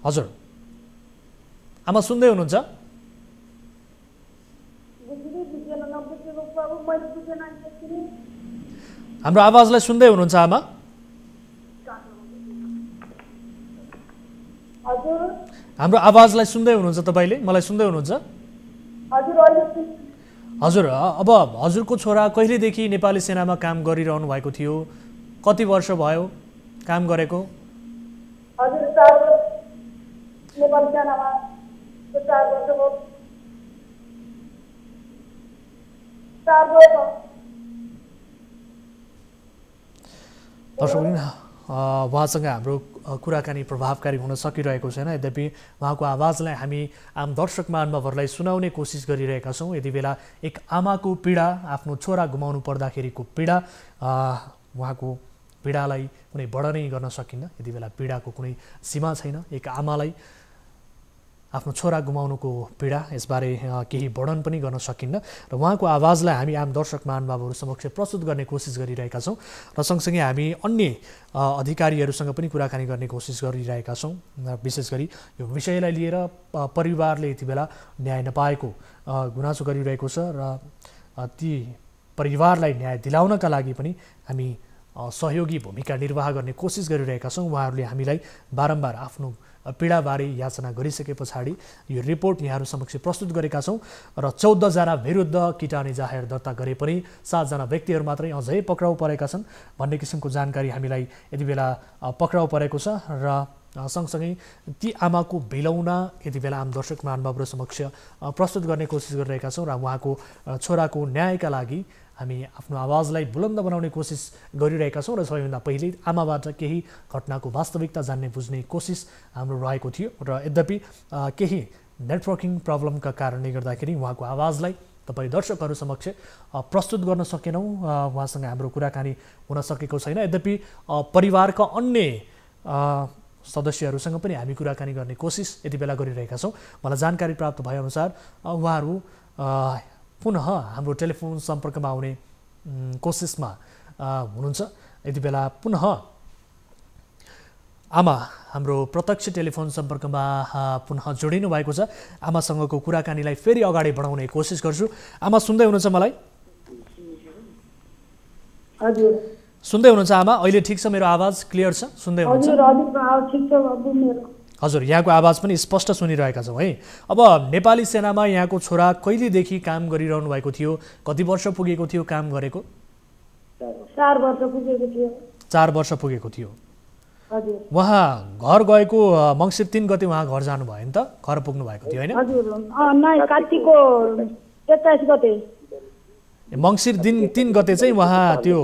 S1: हजुर आमा सुन्दै हुनुहुन्छ? हाम्रो आवाजलाई सुन्दै हुनुहुन्छ आमा? हाम्रो आवाजलाई सुन्दै हुनुहुन्छ तपाईँले? मलाई सुन्दै हुनुहुन्छ? हजुर, अब हजुरको छोरा कहिलेदेखि नेपाली सेनामा काम गरिरहनु भएको थियो? कति वर्ष भयो काम गरेको? उहाँसँग हाम्रो कुराकानी प्रभावकारी हुन सकिरहेको छैन। यद्यपि उहाँको आवाजलाई हामी आम दर्शक महानुभावहरूलाई सुनाउने कोसिस गरिरहेका छौँ। यति बेला एक आमाको पीडा, आफ्नो छोरा गुमाउनु पर्दाखेरिको पीडा, उहाँको पीडालाई कुनै वर्णनै गर्न सकिन्न। यति बेला पीडाको कुनै सीमा छैन। एक आमालाई आफ्नो छोरा गुमाउनुको पीडा, यसबारे केही वर्णन पनि गर्न सकिन्न र उहाँको आवाजलाई हामी आम दर्शक महानुभावहरू समक्ष प्रस्तुत गर्ने कोसिस गरिरहेका छौँ र सँगसँगै हामी अन्य अधिकारीहरूसँग पनि कुराकानी गर्ने कोसिस गरिरहेका छौँ। विशेष गरी यो विषयलाई लिएर परिवारले यति बेला न्याय नपाएको गुनासो गरिरहेको छ र ती परिवारलाई न्याय दिलाउनका लागि पनि हामी सहयोगी भूमिका निर्वाह गर्ने कोसिस गरिरहेका छौँ। उहाँहरूले हामीलाई बारम्बार आफ्नो पीडाबारे याचना गरिसके पछाडि यो रिपोर्ट यहाँहरू समक्ष प्रस्तुत गरेका छौँ र 14 जना विरुद्ध किटानी जाहेर दर्ता गरे पनि 7 जना व्यक्तिहरू मात्रै अझै पक्राउ परेका छन् भन्ने किसिमको जानकारी हामीलाई यति बेला पक्राउ परेको छ र सँगसँगै ती आमाको बिलौना यति बेला आम दर्शक महानुभावहरू समक्ष प्रस्तुत गर्ने कोसिस गरिरहेका छौँ र उहाँको छोराको न्यायका लागि हामी आफ्नो आवाजलाई बुलन्द बनाउने कोसिस गरिरहेका छौँ र सबैभन्दा पहिले आमाबाट केही घटनाको वास्तविकता जान्ने बुझ्ने कोसिस हाम्रो रहेको थियो र यद्यपि केही नेटवर्किङ प्रब्लमका कारणले गर्दाखेरि उहाँको आवाजलाई तपाईँ दर्शकहरू समक्ष प्रस्तुत गर्न सकेनौँ उहाँसँग हाम्रो कुराकानी हुन सकेको छैन यद्यपि परिवारका अन्य सदस्यहरूसँग पनि हामी कुराकानी गर्ने कोसिस यति बेला गरिरहेका छौँ मलाई जानकारी प्राप्त भएअनुसार उहाँहरू पुनः हाम्रो टेलिफोन सम्पर्कमा आउने कोसिसमा हुनुहुन्छ यति बेला पुनः आमा हाम्रो प्रत्यक्ष टेलिफोन सम्पर्कमा पुनः जोडिनु भएको छ आमासँगको कुराकानीलाई फेरि अगाडि बढाउने कोसिस गर्छु आमा सुन्दै हुनुहुन्छ मलाई
S5: हजुर
S1: सुन्दै हुनुहुन्छ आमा अहिले ठिक छ मेरो आवाज क्लियर छ सुन्दै हुनुहुन्छ हजुर यहाँको आवाज पनि स्पष्ट सुनिरहेका छौँ है अब नेपाली सेनामा यहाँको छोरा कहिलेदेखि काम गरिरहनु भएको थियो कति वर्ष पुगेको थियो काम गरेको
S5: 4 वर्ष पुगेको थियो
S1: 4 वर्ष पुगेको थियो उहाँ घर गएको मङ्सिर 3 गते उहाँ घर जानुभयो नि त घर पुग्नु भएको थियो हैन
S5: हजुर कार्तिकको 27 गते
S1: मङ्सिर 3 गते चाहिँ उहाँ त्यो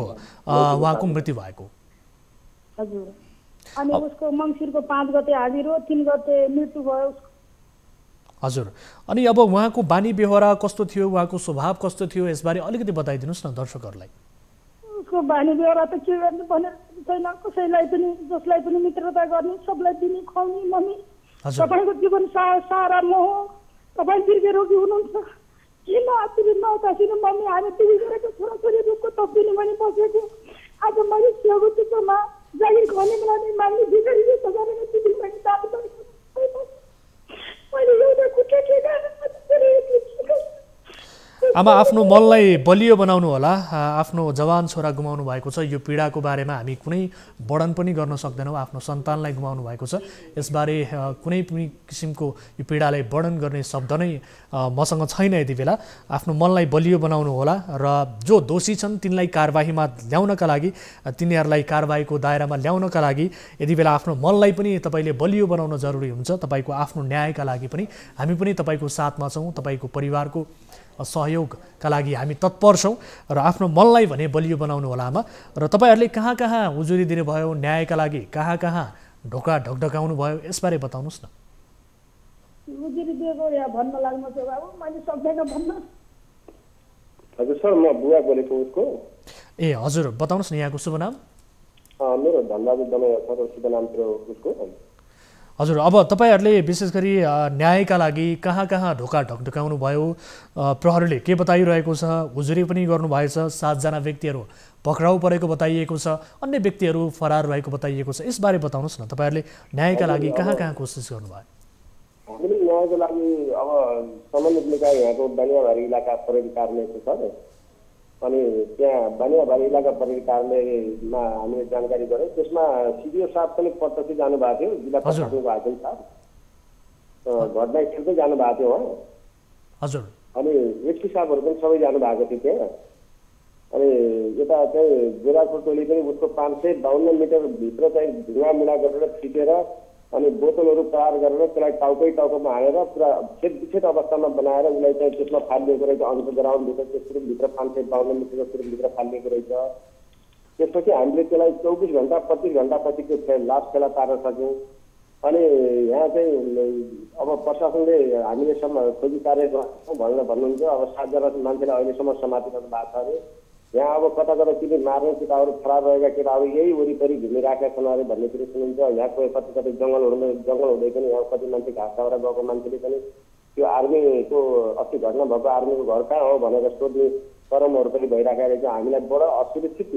S1: उहाँको मृत्यु भएको
S5: हजुर अनि उसको मङ्सिरको 5 गते हाजिर हो 3 गते मृत्यु भयो
S1: हजुर अनि अब उहाँको बानी बेहोरा कस्तो थियो उहाँको स्वभाव कस्तो थियो यसबारे अलिकति बताइदिनुस् न दर्शकहरूलाई
S5: उसको बानी बेहोरा त के गर्ने भनेर छैन कसैलाई पनि जसलाई पनि मित्रता गर्ने सबलाई दिने खुवाउने मम्मी तपाईँको जीवन सारा मोह तपाईँ दीर्घ रोगी हुनुहुन्छ किन आफूले नतासिनु मम्मी हामी तिमी गरेको छोराछोरी रुखको तपिने भने बसेको आज मैले सेवा चित्रमा जागिर खुवाउने मलाई माग्ने भित्री जस्तो गरेर तिमी पनि दाबी मैले एउटा खुट्टा ठेका
S1: आमा आफ्नो मनलाई बलियो बनाउनु होला आफ्नो जवान छोरा गुमाउनु भएको छ यो पीडाको बारेमा हामी कुनै वर्णन पनि गर्न सक्दैनौँ आफ्नो सन्तानलाई गुमाउनु भएको छ यसबारे कुनै पनि किसिमको यो पीडालाई वर्णन गर्ने शब्द नै मसँग छैन यति बेला आफ्नो मनलाई बलियो बनाउनु होला र जो दोषी छन् तिनलाई कारबाहीमा ल्याउनका लागि तिनीहरूलाई कारबाहीको दायरामा ल्याउनका लागि यति बेला आफ्नो मनलाई पनि तपाईँले बलियो बनाउन जरुरी हुन्छ तपाईँको आफ्नो न्यायका लागि पनि हामी पनि तपाईँको साथमा छौँ तपाईँको परिवारको सहयोगका लागि हामी तत्पर छौँ र आफ्नो मनलाई भने बलियो बनाउनु होला आमा र तपाईँहरूले कहाँ कहाँ उजुरी दिनुभयो न्यायका लागि कहाँ कहाँ ढोका ढकढकाउनु भयो यसबारे बताउनुहोस् न
S5: उजुरी दिएको या भन्न लाग्नु छ बाबु मैले सक्दैन भन्न
S6: हजुर सर म बुवा बोलेको उसको
S1: ए हजुर बताउनुहोस् न यहाँको शुभ नाम
S6: मेरो धनबहादुर दमाई सर शुभ नाम थियो उसको
S1: हजुर अब तपाईँहरूले विशेष गरी न्यायका लागि कहाँ कहाँ ढोका ढकढकाउनु भयो प्रहरीले के बताइरहेको छ उजुरी पनि गर्नुभएछ 7 जना व्यक्तिहरू पक्राउ परेको बताइएको छ अन्य व्यक्तिहरू फरार भएको बताइएको छ यसबारे बताउनुहोस् न तपाईँहरूले न्यायका लागि कहाँ कहाँ कोसिस गर्नुभयो
S6: हामीले न्यायको लागि अब सम्बन्धित निकाय यहाँको बानियाबारी इलाका प्रहरी कार्यालय छ अनि त्यहाँ बानियाबारी इलाका प्रहरी कार्यालयमा हामीले जानकारी गऱ्यौँ त्यसमा सिडिओ साहब पनि प्रत्यक्ष जानुभएको थियो जिल्ला प्रशासनको भएको साहब घटनास्थलकै जानुभएको थियो हो
S1: हजुर
S6: अनि एसपी साहबहरू पनि सबै जानुभएको थियो त्यहाँ अनि यता चाहिँ गोराको टोली पनि उसको 552 मिटर भित्र चाहिँ ढुङ्गामुढा गरेर फिटेर अनि बोतलहरू तयार गरेर त्यसलाई टाउकोमा हालेर पुरा छेद अवस्थामा बनाएर उसलाई चाहिँ त्यसमा फालिदिएको रहेछ अन्डरग्राउन्डभित्र त्यो रुमभित्र 552 मिटरको रुमभित्र फालिदिएको रहेछ त्यसपछि हामीले त्यसलाई 24 घण्टा 25 घण्टापछि त्यो लास फेला पार्न सक्यौँ अनि यहाँ चाहिँ अब प्रशासनले हामीले खोजी कार्य भनेर भन्नुहुन्छ अब 7 जना मान्छेले अहिलेसम्म समातिरहनु भएको छ अरे यहाँ अब कता कता किन मार्ने केटाहरू फरार रहेका केटाहरू यही वरिपरि घुमिरहेका छन् अरे भन्ने कुरो सुनिन्छ यहाँ कति कति जङ्गल हुँदै पनि यहाँ कति मान्छे घाँस खाएर गएको मान्छेले पनि त्यो आर्मीको अस्ति घटना भएको आर्मीको घर कहाँ हो भनेर सोध्ने क्रमहरू पनि भइरहेका रहेछ हामीलाई बडो असुरक्षित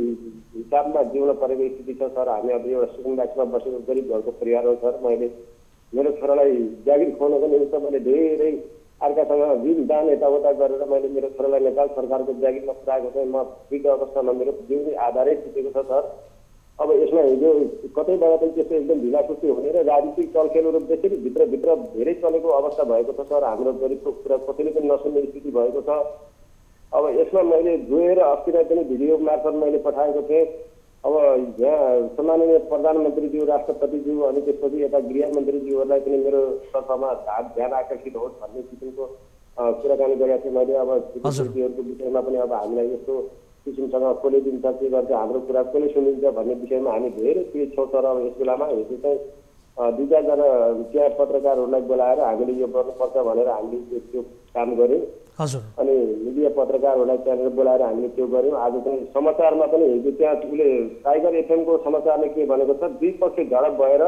S6: हिसाबमा जिउन परेको स्थिति छ सर हामी अब एउटा सुकुम्बासीमा बसेको गरिब घरको परिवार हो सर मैले मेरो छोरालाई जागिर खुवाउनको निमित्त मैले धेरै अर्कासँग दान यताउता गरेर मैले मेरो छोरालाई नेपाल सरकारको जागिरमा पुऱ्याएको चाहिँ म विगत अवस्थामा मेरो जिउने आधारै छुटेको छ सर अब यसमा हिजो कतैबाट पनि त्यस्तो एकदम ढिलासुस्ती हुने र राजनीतिक चलखेलहरू त्यसरी भित्रभित्र धेरै चलेको अवस्था भएको छ सर। हाम्रो गरिबको कुरा कसैले पनि नसुन्ने स्थिति भएको छ। अब यसमा मैले जोएर अस्तिलाई पनि भिडियो मार्फत मैले पठाएको थिएँ। अब यहाँ सम्माननीय प्रधानमन्त्रीज्यू, राष्ट्रपतिज्यू अनि त्यसपछि यता गृहमन्त्रीज्यूहरूलाई पनि मेरो तर्फमा ध्यान आकर्षित होस् भन्ने किसिमको कुराकानी गरेको थिएँ मैले। अब कृषिहरूको विषयमा पनि अब हामीलाई यस्तो किसिमसँग कसले दिन्छ, के गर्छ, हाम्रो कुरा कसले सुनिन्छ भन्ने विषयमा हामी धेरै पेज छौँ। तर अब यस बेलामा हिजो चाहिँ 2-4जना त्यहाँ पत्रकारहरूलाई बोलाएर हामीले यो गर्नुपर्छ भनेर हामीले त्यो काम गऱ्यौँ। अनि मिडिया पत्रकारहरूलाई त्यहाँनिर बोलाएर हामीले त्यो गऱ्यौँ। आज चाहिँ समाचारमा पनि हिजो त्यहाँ उसले टाइगर एफएमको समाचारले के भनेको छ, द्विपक्षीय झडप भएर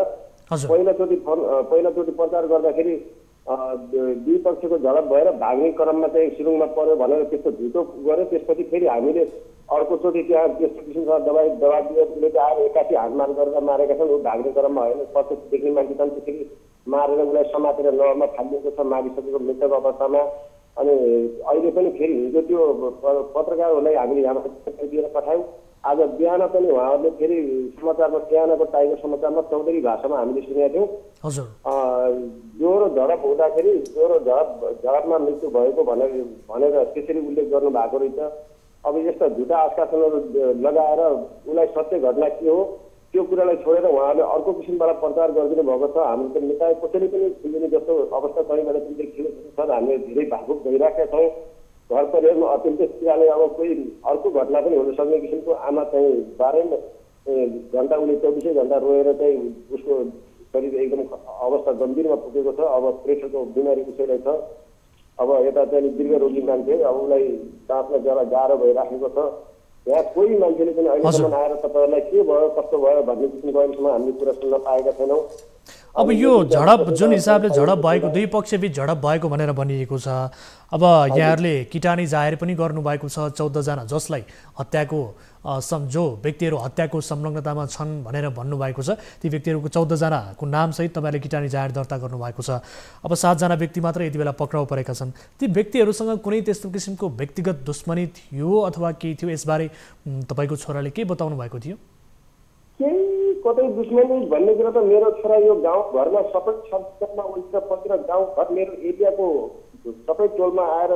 S6: पहिलोचोटि प्रचार गर्दाखेरि द्विपक्षीयको झडप भएर भाग्ने क्रममा चाहिँ सुरुङमा पर्यो भनेर त्यस्तो झुटो गऱ्यो। त्यसपछि फेरि हामीले अर्कोचोटि त्यहाँ त्यस्तो किसिमको दबाब दिएर उसले चाहिँ आएर एक्कासी हातमार गरेर मारेका छन्। ऊ भाग्ने क्रममा होइन, पछि देख्ने मान्छे छन् त्यसरी मारेर उसलाई समातेर नहरमा फालिदिएको छ मारिसकेको मृतक अवस्थामा। अनि अहिले पनि फेरि हिजो त्यो पत्रकारहरूलाई हामीले यहाँबाट दिएर पठायौँ। आज बिहान पनि उहाँहरूले फेरि समाचारमा बिहानको टाइगर समाचारमा चौधरी भाषामा हामीले सुनेका थियौँ। ज्वरो झडप हुँदाखेरि झडपमा मृत्यु भएको भनेर त्यसरी उल्लेख गर्नु भएको रहेछ। अब यस्ता झुटा आश्वासनहरू लगाएर उसलाई सत्य घटना के हो त्यो कुरालाई छोडेर उहाँहरूले अर्को किसिमबाट प्रचार गरिदिनु भएको छ। हाम्रो त नेता कसैले पनि सुन्ने जस्तो अवस्था कहीँबाट पनि देखिएको छ। हामीले धेरै भावुक भइरहेका छौँ। घर परिवारमा अत्यन्तै पीडाले अब कोही अर्को घटना पनि हुन सक्ने किसिमको आमा चाहिँ 12 घन्टा उसले 24 घन्टा रोएर चाहिँ उसको शरीर एकदम अवस्था गम्भीरमा पुगेको छ। अब प्रेसरको बिमारी उसैलाई छ। अब यता चाहिँ दीर्घरोगी मान्छे, अब उसलाई सासमा जरा गाह्रो भइराखेको छ। यहाँ कोही मान्छेले पनि अहिलेसम्म आएर तपाईँहरूलाई के भयो कस्तो भयो भन्ने किसिमको अहिलेसम्म हामीले कुरा सुन्न पाएका छैनौँ।
S1: अब यो झडप जुन हिसाबले झडप भएको, दुई पक्षबीच झडप भएको भनेर भनिएको छ। अब यहाँहरूले किटानी जाहेर पनि गर्नुभएको छ 14 जना जसलाई हत्याको जो व्यक्तिहरू हत्याको संलग्नतामा छन् भनेर भन्नुभएको छ। ती व्यक्तिहरूको 14 जनाको नामसहित तपाईँले किटानी जाहेर दर्ता गर्नुभएको छ। अब 7 जना व्यक्ति मात्र यति बेला पक्राउ परेका छन्। ती व्यक्तिहरूसँग कुनै त्यस्तो किसिमको व्यक्तिगत दुश्मनी थियो अथवा केही थियो? यसबारे तपाईँको छोराले के बताउनु भएको थियो?
S6: केही कतै दुश्मनी भन्ने कुरा त मेरो छोरा यो गाउँ घरमा सबै सबैमा उल्टा पतिर गाउँ घर मेरो एरियाको सबै टोलमा आएर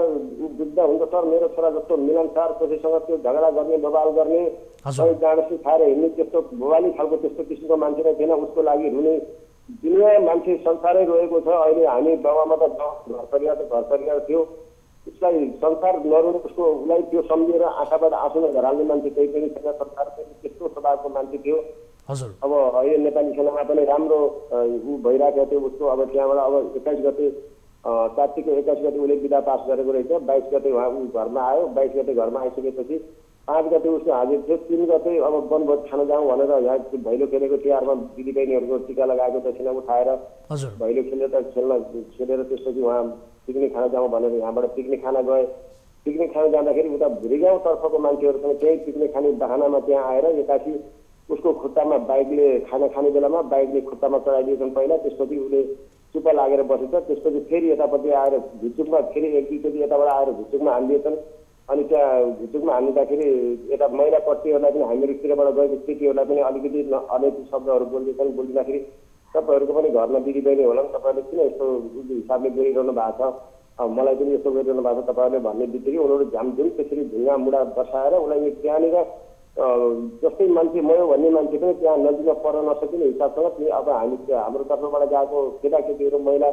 S6: बुझ्दा हुन्छ सर। मेरो छोरा जस्तो मिलनसार कसैसँग त्यो झगडा गर्ने बवाल गर्ने सबै गाँडसी खाएर हिँड्ने त्यस्तो बवाली खालको त्यस्तो किसिमको मान्छे नै थिएन। उसको लागि रुने दुनियाँ मान्छे संसारै रोएको छ। अहिले हामी बाबामा त घर परिवार थियो। उसलाई संसार नरुने उसलाई त्यो सम्झेर आँखाबाट आँसु नझराल्ने मान्छे कोही पनि छैन। संसार पनि त्यस्तो स्वभावको मान्छे थियो। अब अहिले नेपाली सेनामा पनि राम्रो ऊ भइरहेको थियो उसको। अब त्यहाँबाट अब 21 गते कार्तिकको 21 गते उसले बिदा पास गरेको रहेछ। 22 गते उहाँ ऊ घरमा आयो। 22 गते घरमा आइसकेपछि 5 गते उसको हाजिर थियो। 3 गते अब वनभोज खान जाउँ भनेर यहाँ भैलो खेलेको तिहारमा दिदीबहिनीहरूको टिका लगाएको दक्षिणा उठाएर भैलो खेलेर त्यसपछि उहाँ पिकनिक खान जाउँ भनेर यहाँबाट पिकनिक खान गए। पिकनिक खान जाँदाखेरि उता भुरीगाउँ तर्फको मान्छेहरू पनि त्यही पिकनिक खाने बहानामा त्यहाँ आएर एकासी उसको खुट्टामा बाइकले खाना खाने बेलामा बाइकले खुट्टामा चढाइदिएछन् पहिला। त्यसपछि उसले चुप्प लागेर बसेछ। त्यसपछि फेरि यतापट्टि आएर झुचुकमा फेरि 1-2चोटि यताबाट आएर झुचुकमा हानिदिएछन्। अनि त्यहाँ झुचुकमा हान्दाखेरि यता महिला पट्टीहरूलाई पनि हामीहरूतिरबाट गएको केटीहरूलाई पनि अलिकति अनैतिक शब्दहरू बोलिदिँदाखेरि तपाईँहरूको पनि घरमा दिदीबहिनी होला तपाईँहरूले किन यस्तो हिसाबले गरिरहनु भएको छ, मलाई पनि यस्तो गरिरहनु भएको छ तपाईँहरूले भन्ने बित्तिकै उनीहरू झामझुम त्यसरी ढुङ्गा मुढा बसाएर उसलाई त्यहाँनिर जस्तै मान्छे मयो भन्ने मान्छे पनि त्यहाँ नजिकमा पर्न नसकिने हिसाबसँग अब हाम्रो तर्फबाट गएको केटाकेटीहरू महिला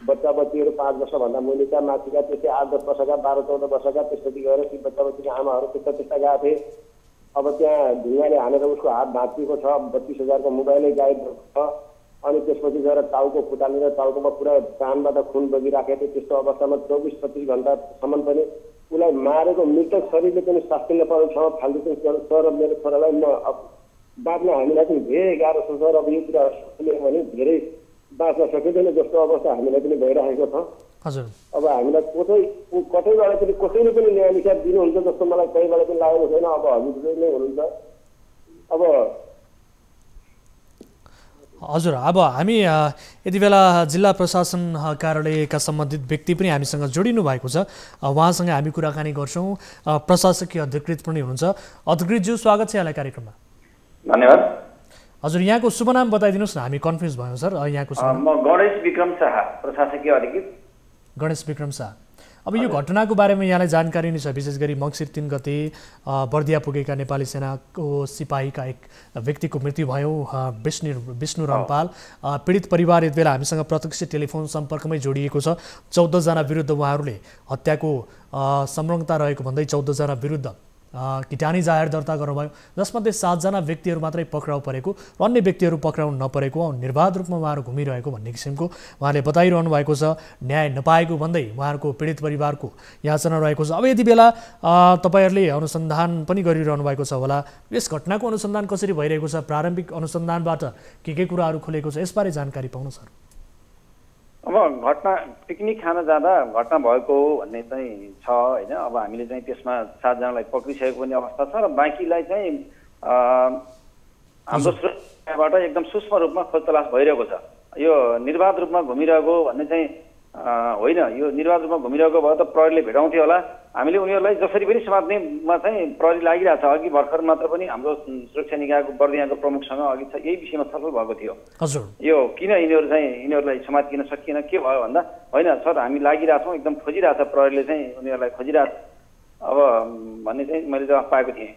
S6: बच्चा बच्चीहरू 5 वर्षभन्दा मुनिका माथिका त्यस्तै 8-10 वर्षका 12-14 वर्षका त्यसपछि गएर ती बच्चा बच्चीका आमाहरू त्यस्ता गएको थिए। अब त्यहाँ ढुङ्गाले हानेर उसको हात भाँचिएको छ। 32,000को मोबाइलै गायब छ। अनि त्यसपछि गएर टाउको फुटालेर टाउकोमा पुरा कानबाट खुन बगिराखेको थियो। त्यस्तो अवस्थामा 24-25 घन्टासम्म पनि उसलाई मारेको मृतक शरीरले पनि शास्ति नपर्ने ठाउँमा फालिदिएको सर। मेरो छोरालाई म बाँच्न हामीलाई पनि धेरै गाह्रो छ सर। अब यो कुरा सुन्यो भने धेरै बाँच्न सकिँदैन जस्तो अवस्था हामीलाई पनि भइरहेको छ। अब हामीलाई कतैबाट पनि कसैले पनि न्याय निकाय दिनुहुन्छ जस्तो मलाई कहीँबाट पनि लागेको छैन। अब हजुर नै हुनुहुन्छ। अब
S1: हजुर, अब हामी यति बेला जिल्ला प्रशासन कार्यालयका सम्बन्धित व्यक्ति पनि हामीसँग जोडिनु भएको छ। उहाँसँग हामी कुराकानी गर्छौँ। प्रशासकीय अधिकृत पनि हुनुहुन्छ। अधिकृतज्यू, स्वागत छ यहाँलाई कार्यक्रममा।
S7: धन्यवाद।
S1: हजुर यहाँको शुभ नाम बताइदिनुहोस् न, हामी कन्फ्युज भयौँ सर। यहाँको
S7: म गणेश विक्रम शाह, प्रशासकीय अधिकृत।
S1: गणेश विक्रम शाह, अब यो घटनाको बारेमा यहाँलाई जानकारी नै छ, विशेष गरी मङ्सिर 3 गते बर्दिया पुगेका नेपाली सेनाको सिपाहीका एक व्यक्तिको मृत्यु भयो, विष्णु रम्पाल। पीडित परिवार यति बेला हामीसँग प्रत्यक्ष टेलिफोन सम्पर्कमै जोडिएको छ। 14 जना विरुद्ध उहाँहरूले हत्याको संलग्नता रहेको भन्दै 14 जना विरुद्ध किटानी जाहेर दर्ता गर्नुभयो, जसमध्ये 7 जना व्यक्तिहरू मात्रै पक्राउ परेको र अन्य व्यक्तिहरू पक्राउ नपरेको, निर्बाध रूपमा उहाँहरू घुमिरहेको भन्ने किसिमको उहाँले बताइरहनु भएको छ। न्याय नपाएको भन्दै उहाँहरूको पीडित परिवारको याचना रहेको छ। अब यति बेला तपाईँहरूले अनुसन्धान पनि गरिरहनु भएको छ होला, यस घटनाको अनुसन्धान कसरी भइरहेको छ, प्रारम्भिक अनुसन्धानबाट के कुराहरू खुलेको छ, यसबारे जानकारी पाउनु सर।
S7: अब घटना पिकनिक खान जाँदा घटना भएको हो भन्ने चाहिँ छ होइन। अब हामीले चाहिँ त्यसमा 7 जनालाई पक्रिसकेको पनि अवस्था छ र बाँकीलाई चाहिँ हाम्रो सुरक्षाबाट एकदम सूक्ष्म रूपमा खोज तलास भइरहेको छ। यो निर्बाध रूपमा घुमिरहेको भन्ने चाहिँ होइन, यो निर्बाध रूपमा घुमिरहेको भए त प्रहरीले भेटाउँथ्यो होला। हामीले उनीहरूलाई जसरी पनि समात्नेमा चाहिँ प्रहरी लागिरहेछ। अघि भर्खर मात्र पनि हाम्रो सुरक्षा निकायको बर्दियाको प्रमुखसँग अघि यही विषयमा छलफल भएको थियो।
S1: हजुर,
S7: यो किन यिनीहरूलाई समातिन सकिएन, के भयो भन्दा होइन सर हामी लागिरहेछौँ, एकदम खोजिरहेछ प्रहरीले चाहिँ उनीहरूलाई खोजिरहेछ अब भन्ने चाहिँ मैले जवाफ पाएको थिएँ।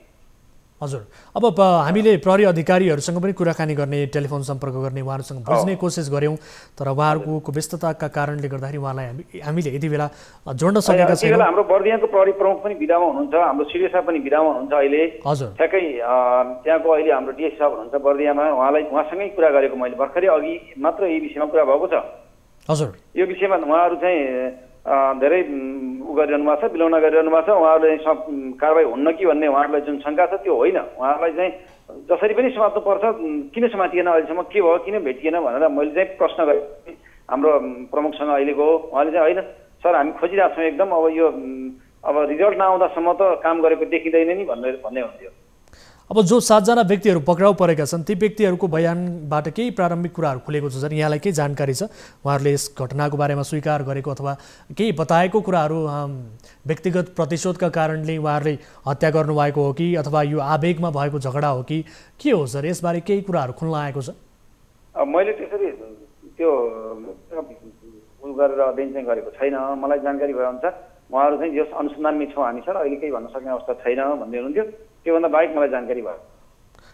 S1: हजुर, अब हामीले प्रहरी अधिकारीहरूसँग पनि कुराकानी गर्ने, टेलिफोन सम्पर्क गर्ने, उहाँहरूसँग बुझ्ने कोसिस गऱ्यौँ, तर उहाँहरूको व्यस्तताका कारणले गर्दाखेरि उहाँलाई हामीले यति बेला जोड्न सकेका छैनौँ।
S7: हाम्रो बर्दियाको प्रहरी प्रमुख पनि बिदामा हुनुहुन्छ, हाम्रो सिडिओ साहब पनि बिदामा हुनुहुन्छ अहिले।
S1: हजुर,
S7: ठ्याक्कै त्यहाँको अहिले हाम्रो डिएस साहब हुनुहुन्छ बर्दियामा, उहाँसँगै कुरा गरेको मैले भर्खरै अघि मात्र यही विषयमा कुरा भएको छ।
S1: हजुर,
S7: यो विषयमा उहाँहरू चाहिँ धेरै गरिरहनु भएको छ, बिलौना गरिरहनु भएको छ। उहाँहरूले कारवाही हुन्न कि भन्ने उहाँहरूलाई जुन शङ्का छ त्यो होइन। उहाँहरूलाई चाहिँ जसरी पनि समात्नु पर्छ, किन समातिएन अहिलेसम्म, के भयो, किन भेटिएन भनेर मैले चाहिँ प्रश्न गरेँ हाम्रो प्रमुखसँग अहिलेको। उहाँले चाहिँ होइन सर हामी खोजिरहेको छौँ एकदम, अब रिजल्ट नआउँदासम्म त काम गरेको देखिँदैन नि भन्ने हुन्थ्यो।
S1: अब जो 7 जना व्यक्तिहरू पक्राउ परेका छन् ती व्यक्तिहरूको बयानबाट केही प्रारम्भिक कुराहरू खुलेको छ सर, यहाँलाई केही जानकारी छ? उहाँहरूले यस घटनाको बारेमा स्वीकार गरेको अथवा केही बताएको कुराहरू व्यक्तिगत प्रतिशोधका कारणले उहाँहरूले हत्या गर्नुभएको हो कि अथवा यो आवेगमा भएको झगडा हो कि के हो सर, यसबारे केही कुराहरू खुल्न आएको छ?
S7: मैले त्यसरी त्यो गरेर अध्ययन चाहिँ गरेको छैन, मलाई जानकारी भएअनुसार उहाँहरू चाहिँ यस अनुसन्धानमै छौँ हामी सर, अहिले केही भन्न सक्ने अवस्था छैन भन्दै हुनुहुन्थ्यो। त्योभन्दा बाहेक मलाई जानकारी भयो।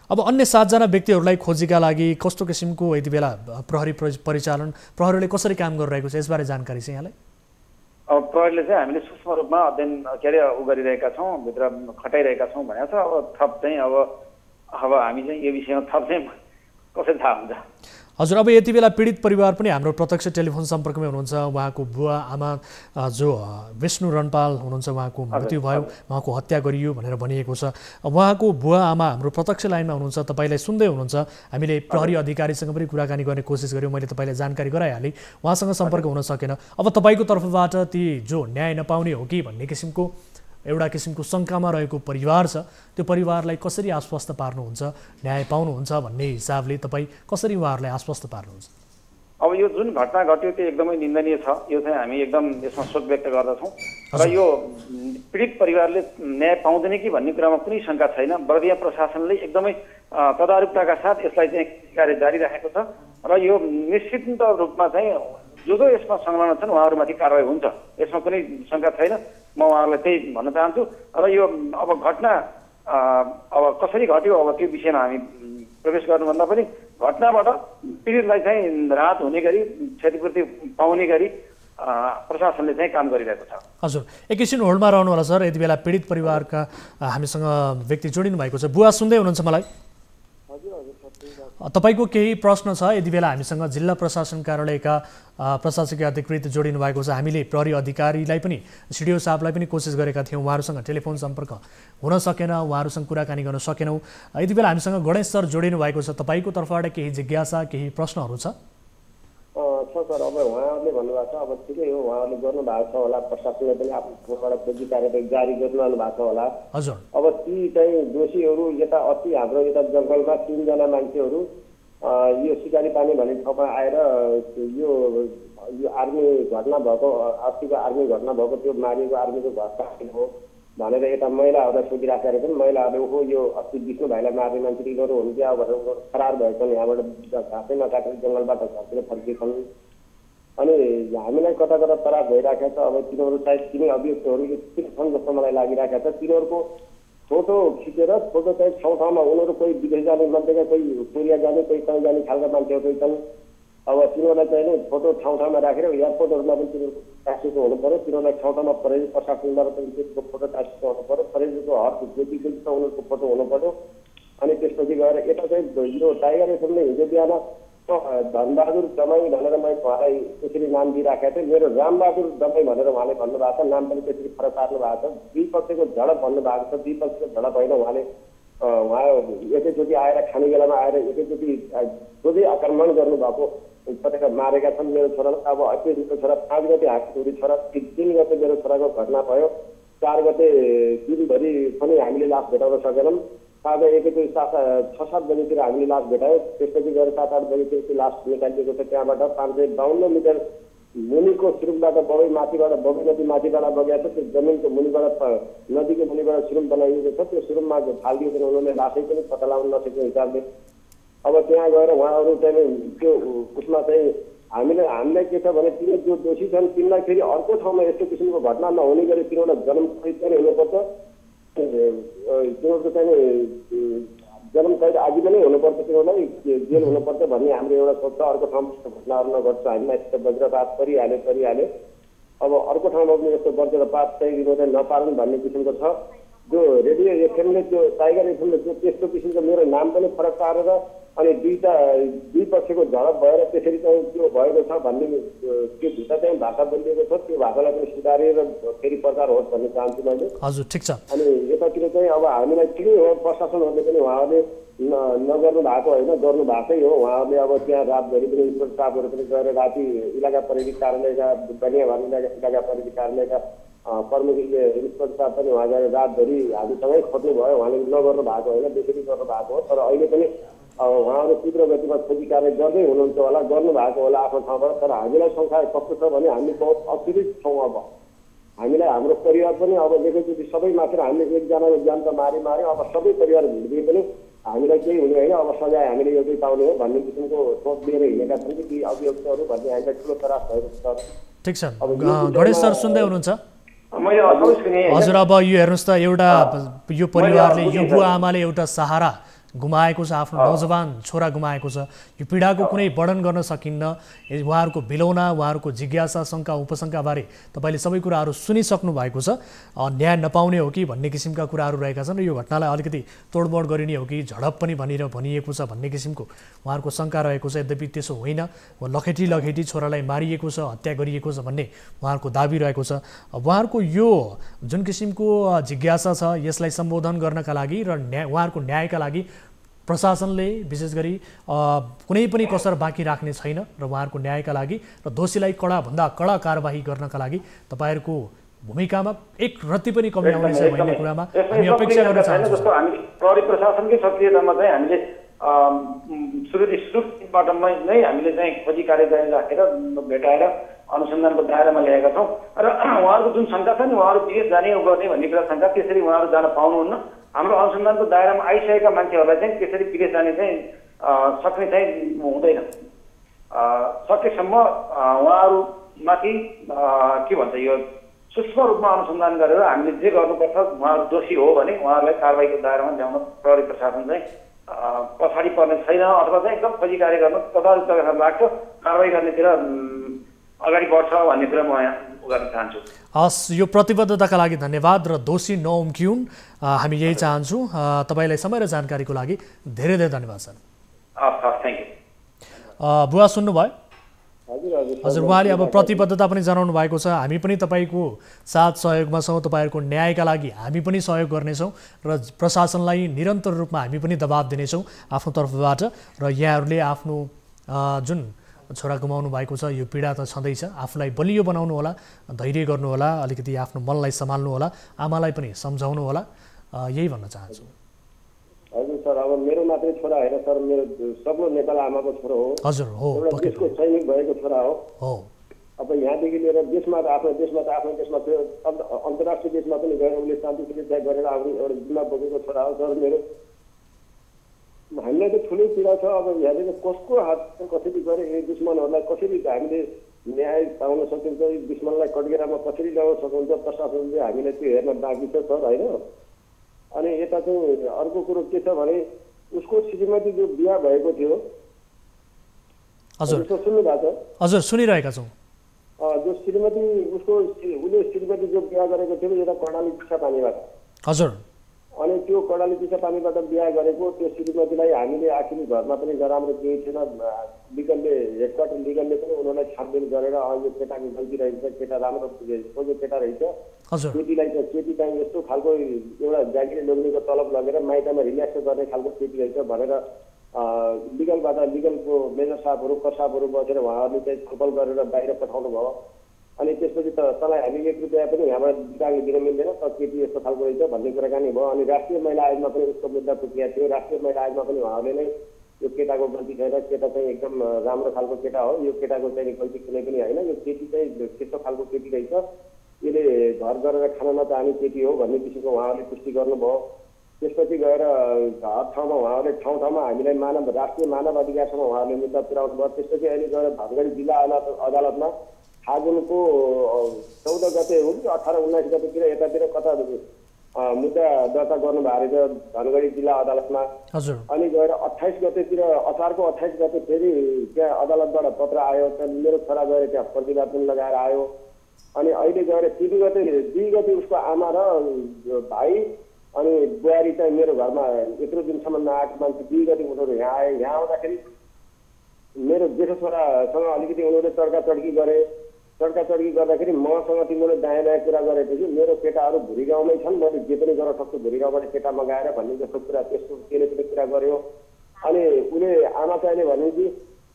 S1: अब अन्य 7 जना व्यक्तिहरूलाई खोजीका लागि कस्तो किसिमको यति बेला प्रहरी परिचालन, प्रहरीले कसरी काम गरिरहेको छ, यसबारे जानकारी छ यहाँलाई?
S7: अब प्रहरीले चाहिँ हामीले सूक्ष्म रूपमा अध्ययन गरिरहेका छौँ, भित्र खटाइरहेका छौँ भनेको छ। अब थप चाहिँ अब हामी चाहिँ यो विषयमा थप चाहिँ कसरी थाहा हुन्छ।
S1: हजुर, अब यति बेला पीडित परिवार पनि हाम्रो प्रत्यक्ष टेलिफोन सम्पर्कमै हुनुहुन्छ। उहाँको बुवा आमा जो विष्णु रन्पाल हुनुहुन्छ उहाँको मृत्यु भयो, उहाँको हत्या गरियो भनेर भनिएको छ। उहाँको बुवा आमा हाम्रो प्रत्यक्ष लाइनमा हुनुहुन्छ, तपाईँलाई सुन्दै हुनुहुन्छ। हामीले प्रहरी अधिकारीसँग पनि कुराकानी गर्ने कोसिस गऱ्यौँ, मैले तपाईँलाई जानकारी गराइहालेँ, उहाँसँग सम्पर्क हुन सकेन। अब तपाईँको तर्फबाट ती जो न्याय नपाउने हो कि भन्ने एउटा किसिमको शङ्कामा रहेको परिवार छ, त्यो परिवारलाई कसरी आश्वस्त पार्नुहुन्छ, न्याय पाउनुहुन्छ भन्ने हिसाबले तपाईँ कसरी उहाँहरूलाई आश्वस्त पार्नुहुन्छ?
S7: अब यो जुन घटना घट्यो त्यो एकदमै निन्दनीय छ। यो चाहिँ हामी एकदम यसमा शोक व्यक्त गर्दछौँ र यो पीडित परिवारले न्याय पाउँदैन कि भन्ने कुरामा कुनै शङ्का छैन। बर्दिया प्रशासनले एकदमै तदारुकताका साथ यसलाई चाहिँ कार्य जारी राखेको छ र यो निश्चित रूपमा चाहिँ जो यसमा संलग्न छन् उहाँहरूमाथि कारवाही हुन्छ, यसमा कुनै शङ्का छैन। म उहाँहरूलाई त्यही भन्न चाहन्छु। र यो अब घटना अब कसरी घट्यो अब त्यो विषयमा हामी प्रवेश गर्नुभन्दा पनि घटनाबाट पीडितलाई चाहिँ राहत हुने गरी, क्षतिपूर्ति पाउने गरी प्रशासनले चाहिँ काम गरिरहेको छ।
S1: हजुर, एकैछिन होल्डमा रहनु होला सर। यति बेला पीडित परिवारका हामीसँग व्यक्ति जोडिनु भएको छ। बुवा सुन्दै हुनुहुन्छ मलाई? तपाईँको केही प्रश्न छ? यति बेला हामीसँग जिल्ला प्रशासन कार्यालयका प्रशासकीय अधिकृत जोडिनु भएको छ। हामीले प्रहरी अधिकारीलाई पनि, सिडिओ साहबलाई पनि कोसिस गरेका थियौँ, उहाँहरूसँग टेलिफोन सम्पर्क हुन सकेन, उहाँहरूसँग कुराकानी गर्न सकेनौँ। यति बेला हामीसँग गणेश सर जोडिनु भएको छ। तपाईँको तर्फबाट केही जिज्ञासा, केही प्रश्नहरू छ?
S6: सर, अब उहाँहरूले भन्नुभएको छ, अब ठिकै हो, उहाँहरूले गर्नुभएको छ होला, प्रशासनले पनि आफ्नोबाट खोजी कार्यवाही जारी गरिरहनु भएको छ होला।
S1: हजुर,
S6: अब ती चाहिँ दोषीहरू यता अस्ति हाम्रो यता जङ्गलमा 3 जना मान्छेहरू यो सिकारी पानी भन्ने ठाउँमा आएर यो आर्मी घटना भएको, अस्तिको आर्मी घटना भएको त्यो मारिएको आर्मीको घर काटेको हो भनेर यता महिलाहरूलाई सोधिराखेका रहेछन्। महिलाहरूले ओहो यो अस्ति विष्णु भाइलाई मार्ने मान्छे यिनीहरू हुन् क्या भनेर फरार भएछन्। यहाँबाट घाँसै नकाटेर जङ्गलबाट घरतिर फर्केछन्। अनि हामीलाई कता कता तराप भइराखेको छ। अब तिनीहरू सायद तिनै अभियुक्तहरू यति छन् जस्तो मलाई लागिरहेको छ। तिनीहरूको फोटो खिचेर फोटो चाहिँ ठाउँ ठाउँमा उनीहरू कोही विदेश जाने मध्येका, कोही कोरिया जाने, कोही कहीँ जाने खालका मान्छेहरू छन्। अब तिनीहरूलाई चाहिँ नि फोटो ठाउँ ठाउँमा राखेर एयरपोर्टहरूमा पनि तिनीहरूको टाँसेको हुनु पऱ्यो। तिनीहरूलाई ठाउँ ठाउँमा फरेन्सिक प्रशासनबाट पनि त्यसको फोटो टाँसेको हुनु पऱ्यो। फरेन्सिकको हर ज्योति पनि उनीहरूको फोटो हुनु पऱ्यो। अनि त्यसपछि गएर यता चाहिँ यो टाइगर एफएमले हिजो बिहान धनबहादुर दमाई भनेर मैले उहाँलाई त्यसरी नाम दिइराखेको थिएँ। मेरो रामबहादुर दमाई भनेर उहाँले भन्नुभएको छ। नाम पनि त्यसरी फरक पार्नु भएको छ। दुई पक्षको झडप भन्नुभएको छ। दुई पक्षको झडप होइन, उहाँ एकैचोटि आएर खाने बेलामा आएर एकैचोटि सोझै आक्रमण गर्नुभएको कतिका मारेका छन् मेरो छोरालाई। अब मेरो छोरा 5 गते हाकिँदै छोरा 3 गते मेरो छोराको घटना भयो। 4 गते दिनभरि पनि हामीले लास भेटाउन सकेनौँ। आज एकैचोटि 6-7 बजीतिर हामीले लास भेटायौँ। त्यसपछि गएर 7-8 बजीतिर त्यो लास निकालिएको छ। त्यहाँबाट 552 मिटर मुनिको सुरुङबाट बगै माथिबाट बगै नदी माथिबाट बगेको छ। त्यो जमिनको मुनिबाट नदीको मुनिबाट सुरुङ बनाइएको छ। त्यो सुरुङमा फालिदिएको उनीहरूले लासै पनि पत्ता लगाउन नसकेको हिसाबले अब त्यहाँ गएर उहाँहरू चाहिँ त्यो उसमा चाहिँ हामीलाई के छ भने तिनीहरू जो दोषी छन् तिनलाई फेरि अर्को ठाउँमा यस्तो किसिमको घटना नहुने गरी तिनीहरूलाई जन्म कैद पनि हुनुपर्छ। तिनीहरूको चाहिँ जन्म कैद आजीवनै हुनुपर्छ, तिनीहरूलाई जेल हुनुपर्छ भन्ने हाम्रो एउटा सोच छ। अर्को ठाउँमा यस्तो घटनाहरू नघट्छ। हामीलाई यस्तो वज्रपात परिहाल्यो। अब अर्को ठाउँमा पनि यस्तो वज्रपात चाहिँ यिनीहरूले नपारुन् भन्ने किसिमको छ। जो रेडियो एफएमले त्यो टाइगर एफएमले त्यो त्यस्तो किसिमको मेरो नाम पनि फरक पारेर अनि दुई पक्षको झडप भएर त्यसरी चाहिँ त्यो भएको छ भन्ने त्यो भित्र चाहिँ भाषा बोलिएको छ। त्यो भाषालाई पनि सुधारेर फेरि प्रचार होस् भन्ने चाहन्छु मैले।
S1: हजुर, ठिक छ।
S6: अनि यतातिर चाहिँ अब हामीलाई ठिकै हो, प्रशासनहरूले पनि उहाँहरूले नगर्नु भएको होइन, गर्नु भएकै हो। उहाँहरूले अब त्यहाँ रातभरि पनि इन्सपेक्टर स्टाफहरू पनि गएर राति इलाका प्रहरी कार्यालयका बनियावान इलाका प्रहरी कार्यालयका प्रमुख इन्सपेक्टर स्टाफ पनि उहाँ गएर रातभरि हामीसँगै खोज्नुभयो। उहाँले नगर्नु भएको होइन, बेसरी गर्नु भएको हो। तर अहिले पनि उहाँहरू तीव्र गतिमा खोजी कार्य गर्दै हुनुहुन्छ होला, गर्नुभएको होला आफ्नो ठाउँबाट। तर हामीलाई शङ्का कस्तो छ भने हामी बहुत असुरक्षित छौँ। अब हामीलाई हाम्रो परिवार पनि अब एकैचोटि सबै मात्र हामीले एकजनाले ज्यान त मार्यो। अब सबै परिवार भिडिदिए पनि हामीलाई केही हुने होइन। अब सजाय हामीले एउटै पाउने हो भन्ने किसिमको सोच लिएर हिँडेका छन् कि अभियुक्तहरू भन्ने हामीलाई ठुलो त्रास भएको छ।
S1: ठिक छ। गणेश सर सुन्दै हुनुहुन्छ? हजुर, अब यो हेर्नुहोस् त, एउटा यो परिवारले, यो बुवा आमाले एउटा सहारा गुमाएको छ, आफ्नो नौजवान छोरा गुमाएको छ। यो पीडाको कुनै वर्णन गर्न सकिन्न। उहाँहरूको बिलौना, उहाँहरूको जिज्ञासा, शङ्का उपशङ्काबारे तपाईँले सबै कुराहरू सुनिसक्नु भएको छ। न्याय नपाउने हो कि भन्ने किसिमका कुराहरू रहेका छन् र यो घटनालाई अलिकति तोडमोड गरिने हो कि झडप पनि भनिएको छ भन्ने किसिमको उहाँहरूको शङ्का रहेको छ। यद्यपि त्यसो होइन, लखेटी छोरालाई मारिएको छ, हत्या गरिएको छ भन्ने उहाँहरूको दाबी रहेको छ। उहाँहरूको यो जुन किसिमको जिज्ञासा छ यसलाई सम्बोधन गर्नका लागि र उहाँहरूको न्यायका लागि प्रशासनले विशेष गरी कुनै पनि कसर बाँकी राख्ने छैन र उहाँहरूको न्यायका लागि र दोषीलाई कडाभन्दा कडा कारबाही गर्नका लागि तपाईँहरूको भूमिकामा एक रत्ती पनि कमी आउनेछ भन्ने कुरामा हामी अपेक्षा गर्न चाहन्छौँ।
S7: जस्तो हामी प्रहरी प्रशासनकै सक्रियतामा चाहिँ हामीले सुरुवातबाट नै हामीले चाहिँ खोजी कार्य जारी राखेर भेटाएर अनुसन्धानको दायरामा ल्याएका छौँ। र उहाँहरूको जुन शङ्का छ नि, उहाँहरू विदेश जाने गर्ने भन्ने कुरा शङ्का, त्यसरी उहाँहरू जान पाउनुहुन्न। हाम्रो अनुसन्धानको दायरामा आइसकेका मान्छेहरूलाई चाहिँ त्यसरी विदेश जाने चाहिँ सक्ने चाहिँ हुँदैन। सकेसम्म उहाँहरूमाथि के भन्छ यो सूक्ष्म रूपमा अनुसन्धान गरेर हामीले जे गर्नुपर्छ, उहाँहरू दोषी हो भने उहाँहरूलाई कारबाहीको दायरामा ल्याउन प्रहरी प्रशासन चाहिँ पछाडि पर्ने छैन, अथवा चाहिँ एकदम खोजी कार्य गर्न तदारु लाग्छ, कारबाही गर्नेतिर अगाडि बढ्छ भन्ने कुरा म यहाँ गर्न चाहन्छु।
S1: हस्, यो प्रतिबद्धताका लागि धन्यवाद र दोषी नउम्किउन् हामी यही चाहन्छौँ। तपाईँलाई समय र जानकारीको लागि धेरै धेरै धन्यवाद सर।
S7: Thank you.
S1: बुवा सुन्नुभयो? हजुर, उहाँले अब प्रतिबद्धता पनि जनाउनु भएको छ। हामी पनि तपाईँको साथ सहयोगमा छौँ, तपाईँहरूको न्यायका लागि हामी पनि सहयोग गर्नेछौँ र प्रशासनलाई निरन्तर रूपमा हामी पनि दबाब दिनेछौँ आफ्नो तर्फबाट। र यहाँहरूले आफ्नो जुन छोरा गुमाउनु भएको छ यो पीडा त छँदैछ, आफूलाई बलियो बनाउनु होला, धैर्य गर्नु होला, अलिकति आफ्नो मनलाई सम्हाल्नु होला, आमालाई पनि सम्झाउनु होला, यही भन्न चाहन्छु।
S6: हजुर सर, अब मेरो मात्रै छोरा होइन सर, मेरो सबै नेपाल आमाको छोरो हो।
S1: हजुर हो,
S6: देशको सैनिक भएको छोरा हो। अब यहाँदेखि लिएर देशमा त आफ्नो देशमा त आफ्नो देशमा थियो, अन्तर्राष्ट्रिय देशमा पनि गएर उसले शान्ति सुरक्षा गरेर आउने एउटा जिम्मा बोकेको छोरा हो। तर मेरो हामीलाई त ठुलै पीडा छ। अब यहाँले कसको हात कसरी गरे यी दुश्मनहरूलाई कसरी हामीले न्याय पाउन सकिन्छ, यी दुश्मनलाई कटघेरामा कसरी ल्याउन सकिन्छ, प्रशासनले हामीलाई त्यो हेर्न बाँकी छ सर होइन। अनि यता चाहिँ अर्को कुरो के छ भने उसको श्रीमती जो बिहा भएको थियो,
S1: हजुर
S6: सुन्नु भएको छ?
S1: हजुर सुनिरहेका छौँ।
S6: जो श्रीमती उसले श्रीमती जो बिहा गरेको थियो यता कर्णाली चिसापानीबाट,
S1: हजुर,
S6: अनि त्यो कर्णाली चिसापानीबाट बिहा गरेको त्यो श्रीमतीलाई हामीले आखिरी घरमा पनि नराम्रो केही थिएन, लिगलले हेडक्वार्टर लिगलले पनि उनीहरूलाई छानबिन गरेर यो केटाको गल्ती रहेछ, केटा राम्रो खोज्यो केटा रहेछ, केटीलाई चाहिँ केटी चाहिँ यस्तो खालको एउटा जागिरी लोग्नेको तलब लगेर माइतमा रिल्याक्स गर्ने खालको केटी रहेछ भनेर लिगलको मेजर साहबहरू कसाबहरू बसेर उहाँहरूले चाहिँ छलफल गरेर बाहिर पठाउनु भयो। अनि त्यसपछि त तँलाई हामी 1 रुपियाँ पनि यहाँबाट बिताले दिन मिल्दैन, त केटी यस्तो खालको रहेछ भन्ने कुराकानी भयो। अनि राष्ट्रिय महिला आयोगमा पनि उसको मुद्दा पुगेको थियो। राष्ट्रिय महिला आयोगमा पनि उहाँहरूले नै यो केटाको गल्ती छैन, केटा चाहिँ एकदम राम्रो खालको केटा हो, यो केटाको चाहिँ गल्ती कुनै पनि होइन, यो केटी चाहिँ त्यस्तो खालको केटी रहेछ, यसले घर गरेर खान नचाहने केटी हो भन्ने किसिमको उहाँहरूले पुष्टि गर्नुभयो। त्यसपछि गएर हर ठाउँमा उहाँहरूले ठाउँ ठाउँमा हामीलाई राष्ट्रिय मानव अधिकारसम्म उहाँहरूले मुद्दा पुर्याउनु भयो। त्यसपछि अहिले गएर धनगढी जिल्ला अदालतमा फागुनको 14 गते हो कि 18-19 गतेतिर यतातिर कता मुद्दा दर्ता गर्नुभएको रहेछ धनगढी जिल्ला अदालतमा। अनि गएर 28 गतेतिर असारको 28 गते फेरि त्यहाँ अदालतबाट पत्र आयो, त्यहाँ मेरो छोरा गएर त्यहाँ प्रतिवाद पनि लगाएर आयो। अनि अहिले गएर 2 गते उसको आमा र भाइ अनि बुहारी चाहिँ मेरो घरमा यत्रो दिनसम्म नआएको मान्छे 2 गते उनीहरू यहाँ आए। यहाँ आउँदाखेरि मेरो जेठो छोरासँग अलिकति उनीहरूले तड्कातड्की गरे। तड्कातड्की गर्दाखेरि मसँग तिमीले दायाँ दायाँ कुरा गरेको थियो, मेरो केटाहरू भुरी गाउँमै छन्, मैले जे पनि गर्न सक्छु भुरी गाउँबाट केटा मगाएर भन्ने जस्तो कुरा त्यस्तो त्यसले पनि कुरा गर्यो। अनि उसले आमा चाहिँले भने कि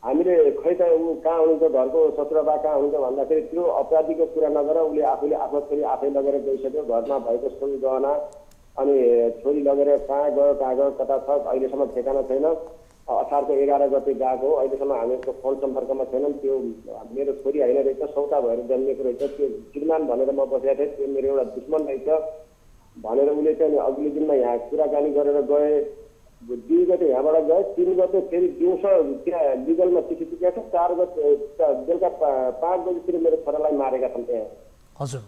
S6: हामीले खै त ऊ कहाँ हुनुहुन्छ, घरको ससुराबा कहाँ हुनुहुन्छ भन्दाखेरि त्यो अपराधीको कुरा नगर, उसले आफूले आफ्नो छोरी आफै लगेर गइसक्यो, घरमा भएको सोही गहना अनि छोरी लगेर कहाँ गयो कता छ अहिलेसम्म ठेगाना छैन। असारको 11 गते गएको हो, अहिलेसम्म हामीहरूको फोन सम्पर्कमा छैनन्। त्यो मेरो छोरी होइन रहेछ, सौता भएर जन्मेको रहेछ, त्यो श्रीमान भनेर म बसेको थिएँ, त्यो मेरो एउटा दुश्मन रहेछ भनेर उसले चाहिँ अघिल्लो दिनमा यहाँ कुराकानी गरेर गए। 2 गते यहाँबाट गए, 3 गते फेरि दिउँसो त्यहाँ लिगलमा चिठी पुगेको छ, 4 गते बेलुका 5 बजीतिर मेरो छोरालाई मारेका छन् त्यहाँ।
S1: हजुर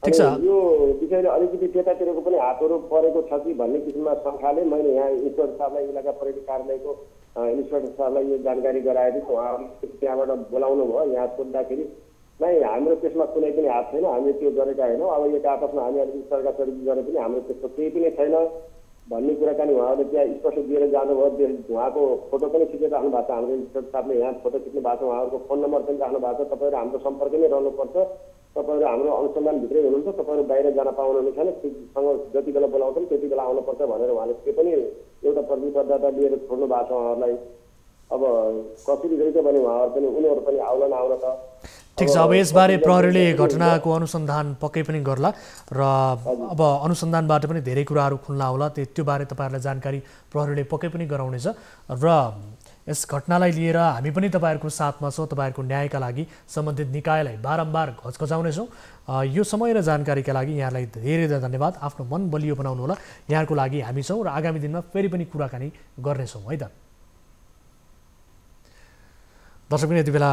S6: ठिक छ, यो विषयले अलिकति त्यतातिरको पनि हातहरू परेको छ कि भन्ने किसिममा शङ्काले मैले यहाँ इन्सपेक्टर साहबलाई इलाका पर्यटन कार्यालयको इन्सपेक्टर साहबलाई यो जानकारी गराएको थिएँ। उहाँहरूले त्यहाँबाट बोलाउनु भयो। यहाँ सोद्धाखेरि नै हाम्रो त्यसमा कुनै पनि हात छैन, हामीले त्यो गरेका होइनौँ, अब यो आपसमा हामी अलिकति तर्कातर्की गरे पनि हाम्रो त्यस्तो केही पनि छैन भन्ने कुराकानी उहाँहरूले त्यहाँ स्पष्ट दिएर जानुभयो। उहाँको फोटो पनि खिचेर राख्नु भएको छ, हाम्रो इन्सपेक्टर साहबले यहाँ फोटो खिच्नु भएको छ, उहाँहरूको फोन नम्बर पनि राख्नु भएको छ। तपाईँहरू हाम्रो सम्पर्कमै रहनुपर्छ, तपाईँहरू हाम्रो अनुसन्धानभित्रै हुनुहुन्छ, तपाईँहरू बाहिर जान पाउनुहुने छैन, सँग जति बेला बोलाउँछन् त्यति बेला आउनुपर्छ भनेर उहाँले त्यो पनि एउटा प्रतिबद्धता लिएर छोड्नु भएको छ उहाँहरूलाई। अब कसरी रहेछ भने उनीहरू पनि आउला नआउला त
S1: ठिक छ। अब यसबारे प्रहरीले घटनाको अनुसन्धान पक्कै पनि गर्ला र अब अनुसन्धानबाट पनि धेरै कुराहरू खुल्ला होला, त्यो बारे तपाईँहरूलाई जानकारी प्रहरीले पक्कै पनि गराउनेछ। र यस घटनालाई लिएर हामी पनि तपाईँहरूको साथमा छौँ, तपाईँहरूको न्यायका लागि सम्बन्धित निकायलाई बारम्बार घचघचाउनेछौँ। यो समय र जानकारीका लागि यहाँलाई धेरै धेरै धन्यवाद। आफ्नो मन बलियो बनाउनु होला, यहाँको लागि हामी छौँ र आगामी दिनमा फेरि पनि कुराकानी गर्नेछौँ है त। दर्शक पनि यति बेला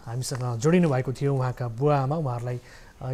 S1: हामीसँग जोडिनु भएको थियो उहाँका बुवा आमा, उहाँहरूलाई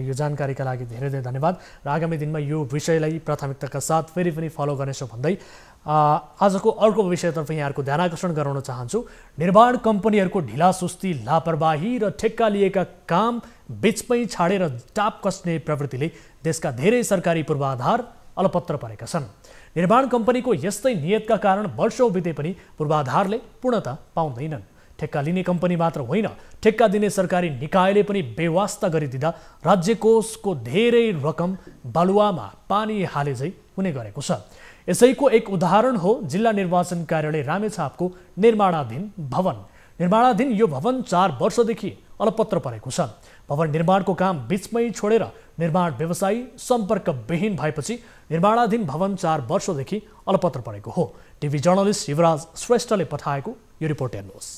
S1: यो जानकारीका लागि धेरै धेरै धन्यवाद र आगामी दिनमा यो विषयलाई प्राथमिकताका साथ फेरि पनि फलो गर्नेछौँ भन्दै आजको अर्को विषयतर्फ यहाँहरूको ध्यान आकर्षण गराउन चाहन्छु। निर्माण कम्पनीहरूको ढिलासुस्ती, लापरवाही र ठेक्का लिएका काम बिचमै छाडेर टाप कस्ने प्रवृत्तिले देशका धेरै सरकारी पूर्वाधार अलपत्र परेका छन्। निर्माण कम्पनीको यस्तै नियतका कारण वर्षौं बिते पनि पूर्वाधारले पूर्णता पाउँदैनन्। ठेक्का लिने कम्पनी मात्र होइन, ठेक्का दिने सरकारी निकायले पनि बेवास्ता गरिदिँदा राज्य कोषको धेरै रकम बालुवामा पानी हाले झै हुने गरेको छ। यसैको एक उदाहरण हो जिल्ला निर्वाचन कार्यालय रामेछापको निर्माणाधीन भवन। निर्माणाधीन यो भवन 4 वर्षदेखि अलपत्र परेको छ। भवन निर्माणको काम बीचमै छोडेर निर्माण व्यवसायी सम्पर्कविहीन भएपछि निर्माणाधीन भवन 4 वर्षदेखि अलपत्र परेको हो। टिभी जर्नलिस्ट युवराज श्रेष्ठले पठाएको यो रिपोर्ट हेर्नुहोस्।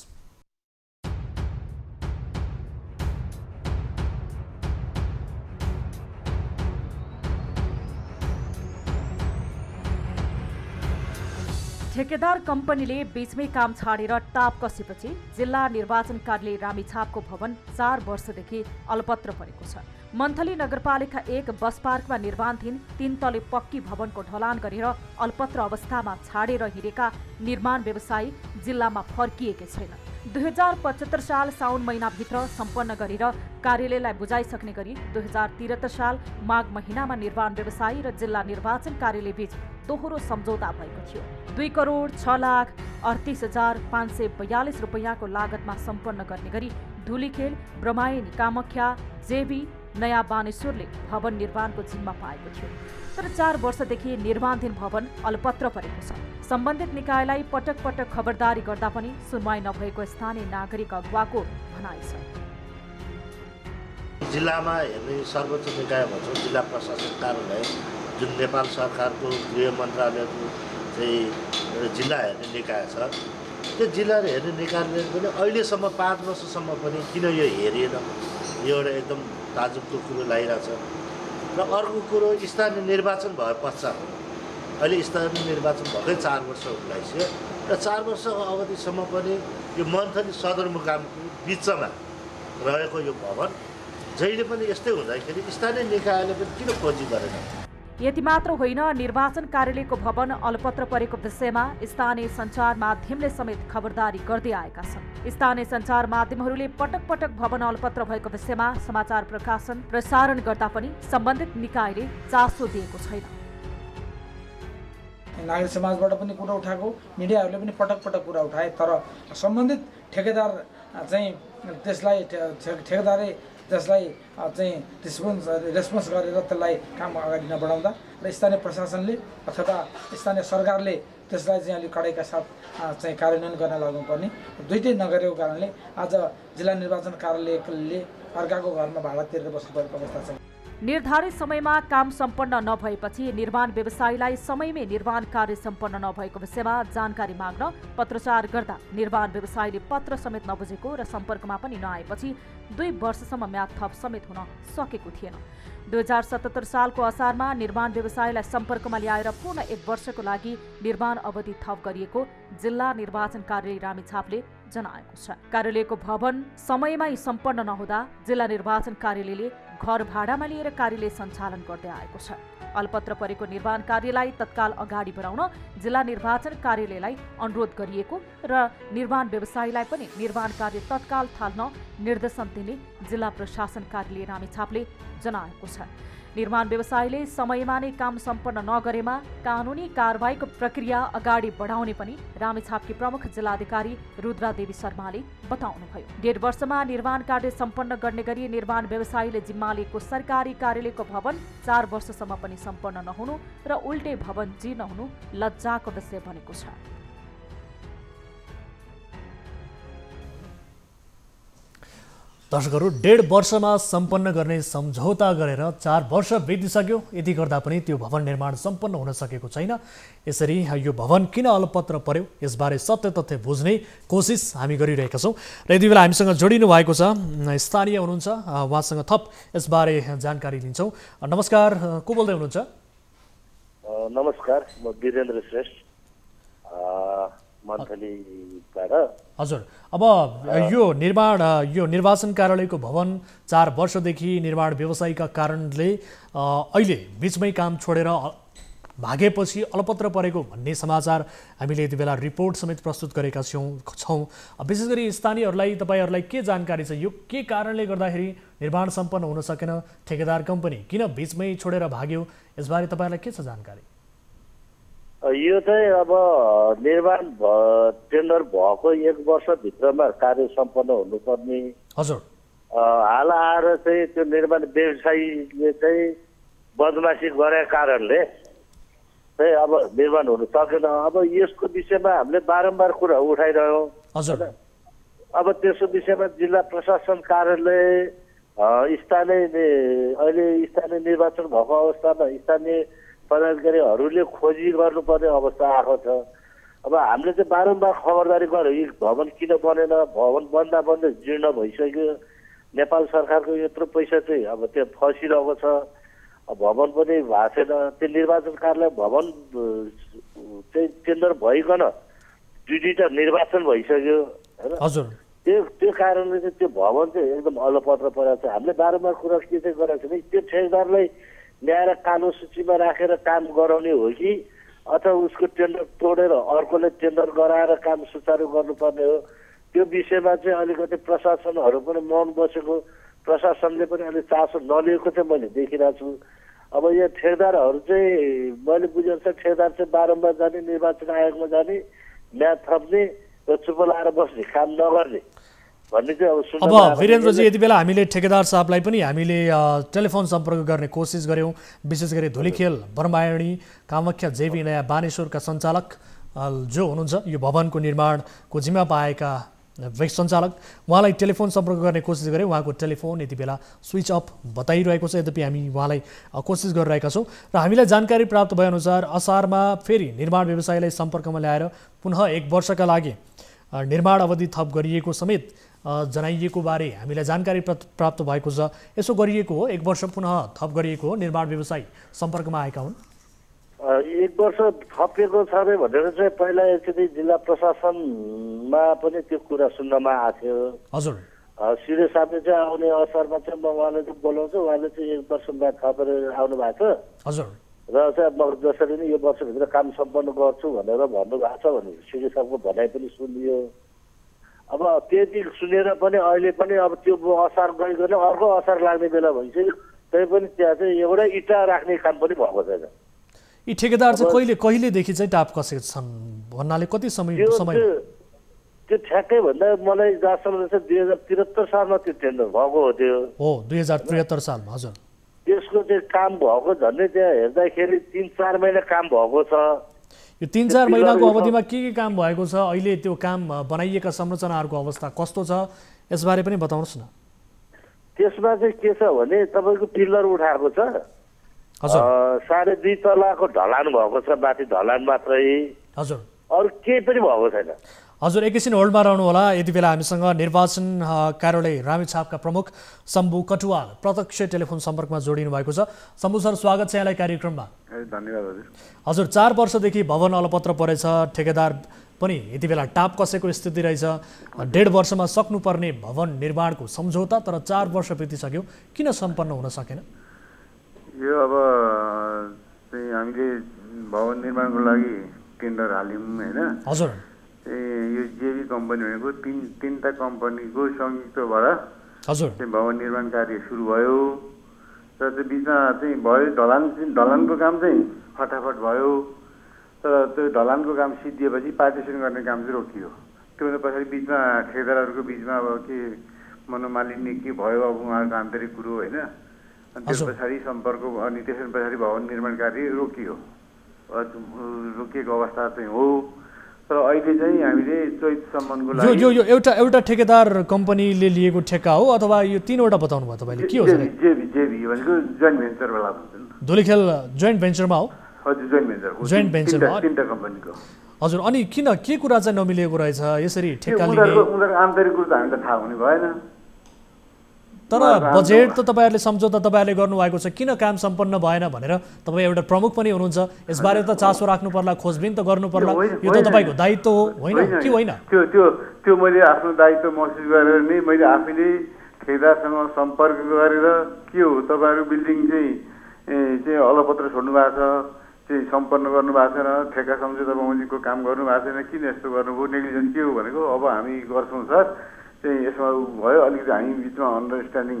S4: ठेकेदार कम्पनीले बीचमै काम छाडेर टाप कसेपछि जिल्ला निर्वाचन कार्यालय रामेछापको भवन 4 वर्षदेखि अलपत्र परेको छ। मन्थली नगरपालिका 1 बस पार्कमा निर्माणधीन 3 तले पक्की भवनको ढलान गरेर अलपत्र अवस्थामा छाडेर हिँडेका निर्माण व्यवसायी जिल्लामा फर्किएकै छैन। 2075 साल साउन महिनाभित्र सम्पन्न गरेर कार्यालयलाई बुझाइसक्ने गरी 2073 साल माघ महिनामा निर्माण व्यवसायी र जिल्ला निर्वाचन कार्यालय बीच दोहोरो सम्झौता भएको थियो। 2,06,38,542 रुपैयाँको लागतमा सम्पन्न गर्ने गरी धुलीखेल, ब्रह्मायनी, कामख्या, जेबी, नयाँ बानेश्वरले भवन निर्माणको जिम्मा पाएको थियो। तर 4 वर्षदेखि निर्माणधीन भवन अलपत्र परेको छ। सम्बन्धित निकायलाई पटक पटक खबरदारी गर्दा पनि सुनवाई नभएको स्थानीय नागरिक अगुवाको भनाइ छ।
S8: जिल्लामा हेर्ने सर्वोच्च निकाय भन्छ जिल्ला प्रशासन कार्यालय, जुन नेपाल सरकारको गृह मन्त्रालयको चाहिँ जिल्ला हेर्ने निकाय छ, त्यो जिल्ला हेर्ने निकायले पनि अहिलेसम्म 5 वर्षसम्म पनि किन यो हेरिएन, यो एउटा एकदम ताजुबको कुरो लागिरहेछ। र अर्को कुरो स्थानीय निर्वाचन भए पश्चात अहिले स्थानीय निर्वाचन भएकै 4 वर्ष लागिसक्यो र 4 वर्षको अवधिसम्म पनि यो मन्थली सदरमुकामको बिचमा रहेको यो भवन जहिले पनि यस्तै हुँदाखेरि स्थानीय निकायले पनि किन खोजी गरेन।
S4: यति मात्र होइन, निर्वाचन कार्यालयको भवन अलपत्र परेको विषयमा स्थानीय सञ्चार माध्यमले समेत खबरदारी गर्दै आएका छन्। स्थानीय सञ्चार माध्यमहरूले पटक पटक भवन अलपत्र भएको विषयमा समाचार प्रसारण गर्दा पनि सम्बन्धित निकायले चासो दिएको छैन।
S9: नागरिक समाजबाट पनि कुरा उठाएको, मिडियाहरूले पनि पटक पटक कुरा उठाए, तर सम्बन्धित ठेकेदार चाहिँ त्यसलाई रेस्पोन्स गरेर त्यसलाई काम अगाडि नबढाउँदा र स्थानीय प्रशासनले अथवा स्थानीय सरकारले त्यसलाई चाहिँ अलिक कडाइका साथ चाहिँ कार्यान्वयन गर्न लाग्नुपर्ने, दुईटै नगरेको कारणले आज जिल्ला निर्वाचन कार्यालयले अर्काको घरमा भाडा तिरेर बस्नुपर्ने अवस्था छ।
S4: निर्धारित समयमा काम सम्पन्न नभएपछि निर्माण व्यवसायीलाई समयमै निर्माण कार्य सम्पन्न नभएको विषयमा जानकारी माग्न पत्रचार गर्दा निर्माण व्यवसायीले पत्र समेत नबुझेको र सम्पर्कमा पनि नआएपछि 2 वर्षसम्म म्याद थप समेत हुन सकेको थिएन। 2077 सालको असारमा निर्माण व्यवसायीलाई सम्पर्कमा ल्याएर पुनः 1 वर्षको लागि निर्माण अवधि थप गरिएको जिल्ला निर्वाचन कार्यालय रामेछापले जनाएको छ। कार्यालयको भवन समयमै सम्पन्न नहुँदा जिल्ला निर्वाचन कार्यालयले घर भाडामा लिएर कार्यालय सञ्चालन गर्दै आएको छ। अलपत्र परेको निर्माण कार्यलाई तत्काल अगाडि बढाउन जिल्ला निर्वाचन कार्यालयलाई अनुरोध गरिएको र निर्माण व्यवसायीलाई पनि निर्माण कार्य तत्काल थाल्न निर्देशन दिने जिल्ला प्रशासन कार्यालय रामेछापले जनाएको छ। निर्माण व्यवसायीले समयमा नै काम सम्पन्न नगरेमा कानुनी कारबाहीको प्रक्रिया अगाडि बढाउने पनि रामेछापकी प्रमुख जिल्लाधिकारी रुद्रादेवी शर्माले बताउनुभयो। 1.5 वर्षमा निर्माण कार्य सम्पन्न गर्ने गरी निर्माण व्यवसायीले जिम्मा लिएको सरकारी कार्यालयको भवन 4 वर्षसम्म पनि सम्पन्न नहुनु र उल्टे भवन जीर्ण हुनु लज्जाको विषय बनेको छ।
S1: दर्शकहरू, 1.5 वर्षमा सम्पन्न गर्ने सम्झौता गरेर 4 वर्ष बितिसक्यो, यति गर्दा पनि त्यो भवन निर्माण सम्पन्न हुन सकेको छैन। यसरी यो भवन किन अलपत्र पर्यो यसबारे सत्य तथ्य बुझ्ने कोसिस हामी गरिरहेका छौँ र यति बेला हामीसँग जोडिनु भएको छ स्थानीय हुनुहुन्छ, उहाँसँग थप यसबारे जानकारी लिन्छौँ। नमस्कार, को बोल्दै हुनुहुन्छ?
S8: नमस्कार, म वीरेन्द्र श्रेष्ठ मन्थलीबाट।
S1: हजुर, अब यो निर्वाचन कार्यालयको भवन 4 वर्षदेखि निर्माण व्यवसायीका कारणले अहिले बिचमै काम छोडेर भागेपछि अलपत्र परेको भन्ने समाचार हामीले यति बेला रिपोर्ट समेत प्रस्तुत गरेका छौँ। विशेष गरी स्थानीयहरूलाई, तपाईँहरूलाई के जानकारी छ? यो के कारणले गर्दाखेरि निर्माण सम्पन्न हुन सकेन? ठेकेदार कम्पनी किन बिचमै छोडेर भाग्यो? यसबारे तपाईँहरूलाई के छ जानकारी?
S8: यो चाहिँ अब निर्माण टेन्डर भएको 1 वर्षभित्रमा कार्य सम्पन्न हुनुपर्ने,
S1: हजुर,
S8: हाल आएर चाहिँ त्यो निर्माण व्यवसायीले चाहिँ बदमासी गरेको कारणले चाहिँ अब निर्माण हुन सकेन। अब यसको विषयमा हामीले बारम्बार कुरा उठाइरह्यौँ। अब त्यसको विषयमा जिल्ला प्रशासन कार्यालय अहिले स्थानीय निर्वाचन भएको अवस्थामा स्थानीय पदाधिकारीहरूले खोजी गर्नुपर्ने अवस्था आएको छ। अब हामीले चाहिँ बारम्बार खबरदारी गर्यो, यो भवन किन बनेन, भवन बन्दा बन्दै जीर्ण भइसक्यो, नेपाल सरकारको यत्रो पैसा चाहिँ अब त्यहाँ फसिरहेको छ, भवन पनि भएको छैन। त्यो निर्वाचन कार्यालय भवन चाहिँ टेन्डर भइकन दुईटा निर्वाचन भइसक्यो हैन
S1: हजुर
S8: त्यो कारणले चाहिँ त्यो भवन चाहिँ एकदम अलपत्र परेको छ। हामीले बारम्बार कुरा के चाहिँ गरेको छ भने त्यो ठेकेदारलाई ल्याएर कालो सूचीमा राखेर काम गराउने हो कि अथवा उसको टेन्डर तोडेर अर्कोले टेन्डर गराएर काम सुचारू गर्नुपर्ने हो, त्यो विषयमा चाहिँ अलिकति प्रशासनहरू पनि मौन बसेको, प्रशासनले पनि अलिक चासो नलिएको चाहिँ मैले देखिरहेको छु। अब यो ठेकेदारहरू चाहिँ मैले बुझेअनुसार ठेकेदार चाहिँ बारम्बार जाने, निर्वाचन आयोगमा जाने, म्याद थप्ने र चुप लाएर बस्ने, काम नगर्ने भन्ने चाहिँ
S1: अब वीरेन्द्रजी यति बेला हामीले ठेकेदार साहबलाई पनि हामीले टेलिफोन सम्पर्क गर्ने कोसिस गऱ्यौँ। विशेष गरी धुलीखेल ब्रह्मायणी कामाख्या जेवी नयाँ बानेश्वरका सञ्चालक जो हुनुहुन्छ यो भवनको निर्माणको जिम्मा पाएका सञ्चालक, उहाँलाई टेलिफोन सम्पर्क गर्ने कोसिस गरेँ। उहाँको टेलिफोन यति बेला स्विच अफ बताइरहेको छ। यद्यपि हामी उहाँलाई कोसिस गरिरहेका छौँ र हामीलाई जानकारी प्राप्त भएअनुसार असारमा फेरि निर्माण व्यवसायीलाई सम्पर्कमा ल्याएर पुनः 1 वर्षका लागि निर्माण अवधि थप गरिएको समेत जनाइएको बारे हामीलाई जानकारी प्राप्त भएको छ। यसो गरिएको हो, 1 वर्ष पुनः थप गरिएको हो, निर्माण व्यवसायी सम्पर्कमा आएका हुन्।
S8: 1 वर्ष थपिएको छ अरे भनेर चाहिँ पहिला एकचोटि जिल्ला प्रशासनमा पनि त्यो कुरा सुन्नमा आएको थियो।
S1: हजुर
S8: सिडे साहबले चाहिँ आउने अवसरमा चाहिँ म उहाँले चाहिँ बोलाउँछु, उहाँले चाहिँ 1 वर्ष बाद थपेर आउनु भएको छ।
S1: हजुर
S8: र चाहिँ म जसरी नै यो वर्षभित्र काम सम्पन्न गर्छु भनेर भन्नुभएको छ भने सिडे साहबको भनाइ पनि सुनियो। अब त्यति सुनेर पनि अहिले पनि अब त्यो असार गइकन अर्को असार लाग्ने बेला भइसक्यो, तै पनि त्यहाँ चाहिँ एउटा इँटा राख्ने काम पनि भएको छैन।
S1: यी ठेकेदार चाहिँ कहिलेदेखि चाहिँ टाप कसेका छन् भन्नाले कति समय
S8: त्यो ठ्याक्कै भन्दा मलाई जहाँसम्म चाहिँ 2073 सालमा त्यो टेन्डर भएको हो। त्यो
S1: हो 2073 सालमा। हजुर
S8: त्यसको चाहिँ काम भएको झन्डै त्यहाँ हेर्दाखेरि 3-4 महिना काम भएको छ।
S1: यो 3-4 महिनाको अवधिमा के काम भएको छ, अहिले त्यो काम बनाइएका संरचनाहरूको अवस्था कस्तो छ यसबारे पनि बताउनुहोस् न।
S8: त्यसमा चाहिँ के छ भने तपाईँको पिलर उठाएको छ, 2.5 तलाको ढलान भएको छ, माथि ढलान मात्रै,
S1: हजुर
S8: अरू केही पनि भएको छैन।
S1: हजुर एकैछिन होल्डमा रहनु होला। यति बेला हामीसँग निर्वाचन कार्यालय रामेछापका प्रमुख शम्भु कटुवाल प्रत्यक्ष टेलिफोन सम्पर्कमा जोडिनु भएको छ। शम्भु सर स्वागत छ यहाँलाई कार्यक्रममा।
S10: धन्यवाद हजुर।
S1: हजुर 4 वर्षदेखि भवन अलपत्र परेछ, ठेकेदार पनि यति बेला टाप कसेको स्थिति रहेछ। 1.5 वर्षमा सक्नुपर्ने भवन निर्माणको सम्झौता तर 4 वर्ष बितिसक्यो, किन सम्पन्न हुन सकेन?
S10: यो अब चाहिँ हामीले भवन निर्माणको लागि टेन्डर हाल्यौँ होइन।
S1: हजुर
S10: यो जेबी कम्पनी भनेको तीनटा कम्पनीको संयुक्तबाट
S1: हजुर
S10: चाहिँ भवन निर्माण कार्य सुरु भयो र त्यो बिचमा चाहिँ भयो ढलानको काम चाहिँ फटाफट भयो, तर त्यो ढलानको काम सिद्धिएपछि पार्टिसन गर्ने काम चाहिँ रोकियो। त्योभन्दा पछाडि बिचमा ठेकेदारहरूको बिचमा अब के मनोमालिन्य के भयो, अब उहाँहरूको आन्तरिक कुरो होइन। अनि त्यस पछाडि सम्पर्क अनि त्यस पछाडि भवन निर्माण कार्य रोकिएको अवस्था चाहिँ हो। तर अहिले चाहिँ हामीले चैतसम्मको लागि
S1: यो एउटा ठेकेदार कम्पनीले लिएको ठेक्का हो अथवा यो 3वटा बताउनु भयो तपाईँले? के हो सर?
S10: जेबी भनेको जोइन्ट भेन्चरवाला भन्छ।
S1: धुलीखेल जोइन्ट भेन्चरमा हो?
S10: हजुर जोइन्ट भेन्चर हो।
S1: जोइन्ट भेन्चरमा
S10: 3टा कम्पनीको।
S1: हजुर अनि किन के कुरा चाहिँ नमिलेको रहेछ यसरी ठेक्का लिने?
S10: उनीहरूको आन्तरिक कुरो त हामीलाई थाहा हुने भएन।
S1: तर बजेट त तपाईँहरूले सम्झौता तपाईँहरूले गर्नुभएको छ, किन काम सम्पन्न भएन भनेर तपाईँ एउटा प्रमुख पनि हुनुहुन्छ, यसबारे त चासो राख्नु पर्ला, खोजबिन त गर्नु पर्ला, यो त तपाईँको दायित्व हो होइन कि होइन?
S10: त्यो मैले आफ्नो दायित्व महसुस गरेर नै मैले आफैले ठेकेदारसँग सम्पर्क गरेर के हो तपाईँहरू बिल्डिङ चाहिँ अलपत्र छोड्नु भएको छ, चाहिँ सम्पन्न गर्नु भएको छैन, ठेक्का सम्झौता बमोजिमको काम गर्नु भएको छैन, किन यस्तो गर्नुभयो, नेग्लिजेन्स के हो भनेको अब हामी गर्छौँ सर चाहिँ यसमा भयो। अलिकति हामी बिचमा अन्डरस्ट्यान्डिङ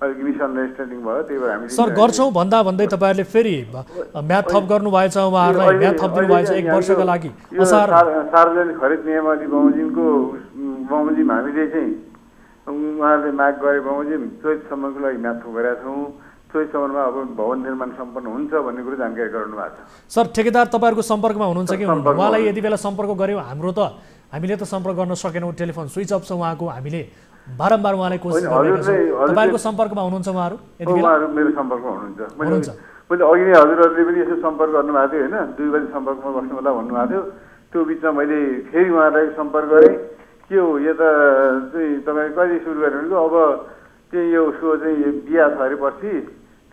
S10: अलिक मिसअन्डरस्ट्यान्डिङ भयो, त्यही भएर हामी
S1: सर गर्छौँ भन्दै तपाईँहरूले फेरि म्याद थप गर्नुभएछ, उहाँहरूलाई म्याद थप दिनुभएछ 1 वर्षका लागि।
S10: सार्वजनिक खरिद नियमावली बमोजिम हामीले चाहिँ उहाँहरूले माग गरे बमोजिम चैतसम्मको लागि म्याद थप गरेका छौँ। चैतसम्ममा अब भवन निर्माण सम्पन्न हुन्छ भन्ने कुरो जानकारी गराउनु भएको छ।
S1: सर ठेकेदार तपाईँहरूको सम्पर्कमा हुनुहुन्छ कि हुनुहुन्न? उहाँलाई यति बेला सम्पर्क गऱ्यौँ, हामीले त सम्पर्क गर्न सकेनौँ, टेलिफोन स्विच अफ छ उहाँको, हामीले बारम्बार उहाँलाई कोसिस गरिरहेका छौँ। तपाईँहरूको सम्पर्कमा हुनुहुन्छ उहाँहरू? यति बेला
S10: मेरो सम्पर्कमा हुनुहुन्छ। मैले अघि नै हजुरहरूले पनि यसो सम्पर्क गर्नुभएको थियो होइन, 2 बजी सम्पर्कमा बस्नु होला भन्नुभएको थियो। त्यो बिचमा मैले फेरि उहाँलाई सम्पर्क गरेँ, के हो यो त चाहिँ तपाईँ कहिले सुरु गरेँ भनेको अब चाहिँ यो उसको चाहिँ बिहा छ अरे पछि,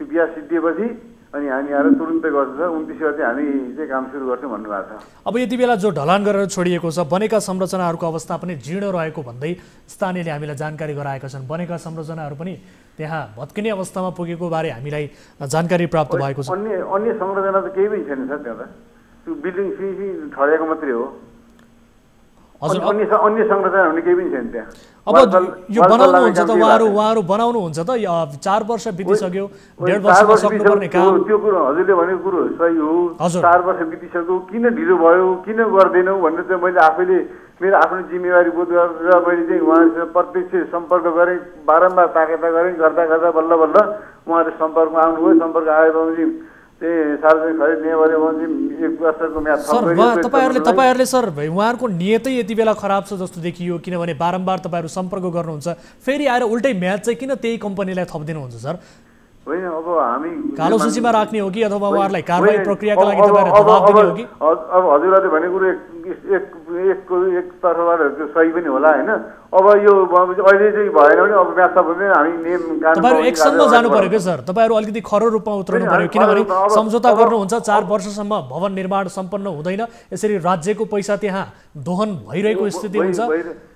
S10: त्यो बिहा सिद्धिएपछि अनि हामी आएर तुरुन्तै गर्छ 29 गते हामी चाहिँ काम सुरु गर्छौँ भन्नुभएको छ।
S1: अब यति बेला जो ढलान गरेर छोडिएको छ बनेका संरचनाहरूको अवस्था पनि जीर्ण रहेको भन्दै स्थानीयले हामीलाई जानकारी गराएका छन्। बनेका संरचनाहरू पनि त्यहाँ भत्किने अवस्थामा पुगेको बारे हामीलाई जानकारी प्राप्त भएको छ।
S10: अन्य संरचना त केही पनि छैन सर, त्यहाँ त त्यो बिल्डिङ ठडेको मात्रै हो।
S1: हजुर
S10: अन्य संरचना हुने केही पनि छैन त्यहाँ।
S1: अब यो बनाउनुहुन्छ त उहाँहरू बनाउनुहुन्छ त 4 वर्ष बितिसक्यो, 1.5 वर्षमा सक्नुपर्ने काम।
S10: त्यो कुरो हजुरले भनेको कुरो सही हो। 4 वर्ष बितिसक्यो, किन ढिलो भयो, किन गर्दैनौ भनेर चाहिँ मैले आफैले मेरो आफ्नो जिम्मेवारी बोध गरेर मैले चाहिँ उहाँहरूसँग प्रत्यक्ष सम्पर्क गरेँ, बारम्बार ताकेता गरेँ। गर्दा गर्दा बल्ल बल्ल उहाँहरू सम्पर्कमा आउनुभयो। सम्पर्क आएपछि सार्वजनिक खरिद नियमले 1 वर्षको म्याद
S1: तपाईहरुले सर उहाँहरूको नियतै यति बेला खराब छ जस्तो देखियो, किनभने बारम्बार तपाईहरु सम्पर्क गर्नुहुन्छ, फेरि आएर उल्टै म्याद चाहिँ किन त्यही कम्पनीलाई थपिदिनुहुन्छ सर?
S10: होइन, अब हामी
S1: कालो सूचीमा राख्ने हो कि अथवा उहाँहरूलाई कारबाही प्रक्रियाका लागि तपाईहरु दबाब दिने हो कि?
S10: अब हजुरले भनेको कुरो एक तर्फबाट सही पनि होला हैन। अब यो अहिले चाहिँ भएन भने अब म्याद थप्ने हामी नियम कानुन
S1: तपाईहरु एकसम्म जानु पर्यो के सर? तपाईहरु अलिकति खरो रूपमा उत्रनु पर्यो, किनभने सम्झौता गर्नुहुन्छ 4 वर्षसम्म भवन निर्माण सम्पन्न हुँदैन, यसरी राज्यको पैसा त्यहाँ दोहन भइरहेको स्थिति हुन्छ।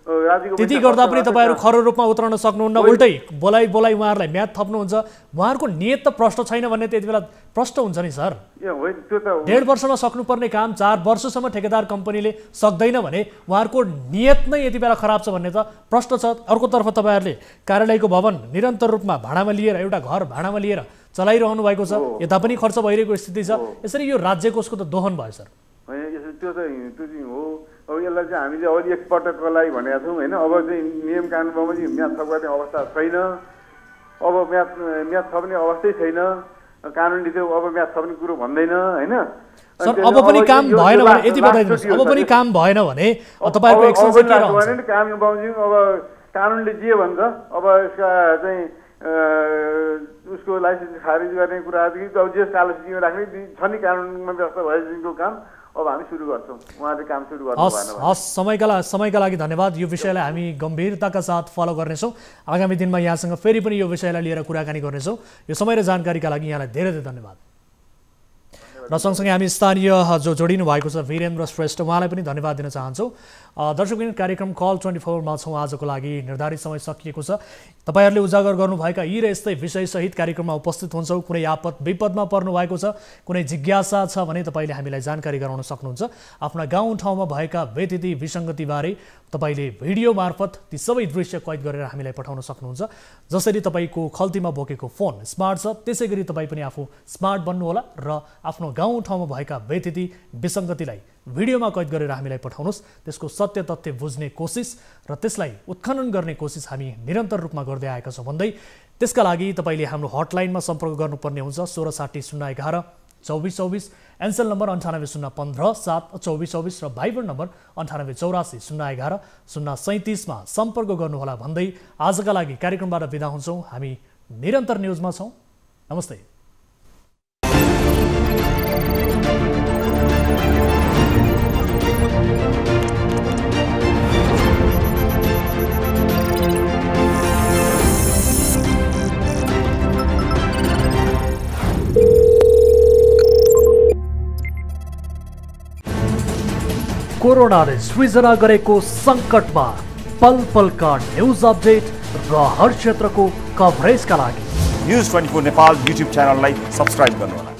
S1: त्यति गर्दा पनि तपाईहरु खरो रूपमा उत्रन सक्नुहुन्न, उल्टै बोलाइ उहाँहरूलाई म्याद थप्नुहुन्छ। उहाँहरूको नियत त प्रष्ट छैन भन्ने त्यति बेला प्रष्ट हुन्छ नि सर। 1.5 वर्षमा सक्नुपर्ने काम 4 वर्षसम्म ठेकेदार कम्पनीले सक्दैन भने उहाँहरूको नियत नै यति बेला खराब छ भन्ने त प्रष्ट छ। अर्कोतर्फ तपाईहरुले कार्यालयको भवन निरन्तर रूपमा भाडामा लिएर, एउटा घर भाडामा लिएर चलाइरहनु भएको छ, यता पनि खर्च भइरहेको स्थिति छ। यसरी यो राज्य कोषको त दोहन भयो सर।
S10: त्यो चाहिँ हो। अब यसलाई चाहिँ हामीले अब एक पटकको लागि भनेका छौँ होइन। अब चाहिँ नियम कानुनमा चाहिँ म्याद थप्ने अवस्था छैन, अब म्याद थप्ने अवस्थै छैन। कानुनले चाहिँ अब म्याद थप्ने कुरो भन्दैन होइन।
S1: सर अब पनि काम भएन भने यति बताइदिनुहोस्, अब पनि काम भएन भने तपाईहरुको एक्सन चाहिँ के रहन्छ?
S10: काम बमोजिम अब कानुनले जे भन्छ, अब यसका चाहिँ उसको लाइसेन्स खारिज गर्ने कुरादेखि अब जे कालो सूचीमा राख्ने छ नि कानुनमा व्यवस्था भएदेखिको काम अब हामी सुरु गर्छौँ। उहाँले काम सुरु गर्नु भएन।
S1: हस्, समयका लागि धन्यवाद। यो विषयलाई हामी गम्भीरताका साथ फलो गर्नेछौँ। आगामी दिनमा यहाँसँग फेरि पनि यो विषयलाई लिएर कुराकानी गर्नेछौँ। यो समय र जानकारीका लागि यहाँलाई धेरै धेरै धन्यवाद। र सँगसँगै हामी स्थानीय जो जोडिनु भएको छ वीरेन्द्र श्रेष्ठ, उहाँलाई पनि धन्यवाद दिन चाहन्छौँ। दर्शकवृन्द, कार्यक्रम कल 24 मा छौँ। आजको लागि निर्धारित समय सकिएको छ। तपाईहरुले उजागर गर्नुभएका यी र यस्तै विषयसहित कार्यक्रममा उपस्थित हुन्छौँ। कुनै आपद विपदमा पर्नु भएको छ, कुनै जिज्ञासा छ भने तपाईले हामीलाई जानकारी गराउन सक्नुहुन्छ। आफ्ना गाउँ ठाउँमा भएका व्यतिथि विसङ्गतिबारे तपाईले भिडियो मार्फत ती सबै दृश्य कैद गरेर हामीलाई पठाउन सक्नुहुन्छ। जसरी तपाईको खल्तीमा बोकेको फोन स्मार्ट छ, त्यसै गरी तपाई पनि आफू स्मार्ट बन्नुहोला र आफ्नो गाउँ ठाउँमा भएका व्यतिथि विसङ्गतिलाई भिडियोमा कैद गरेर हामीलाई पठाउनुहोस्। त्यसको सत्य तथ्य बुझ्ने कोसिस र त्यसलाई उत्खनन गर्ने कोसिस हामी निरन्तर रूपमा गर्दै आएका छौँ भन्दै त्यसका लागि तपाईले हाम्रो हटलाइनमा सम्पर्क गर्नुपर्ने हुन्छ 1660 011 2424, एनसेल नम्बर 980157 2424 र भाइबर नम्बर 9884 011 037 मा सम्पर्क गर्नुहोला भन्दै आजका लागि कार्यक्रमबाट बिदा हुन्छौँ। हामी निरन्तर न्युजमा छौँ। नमस्ते। कोरोनाले सृजना गरेको सङ्कटमा पल पलका न्युज अपडेट र हर क्षेत्रको कभरेजका लागि
S11: न्युज 24 नेपाल युट्युब च्यानललाई सब्स्क्राइब गर्नुहोला।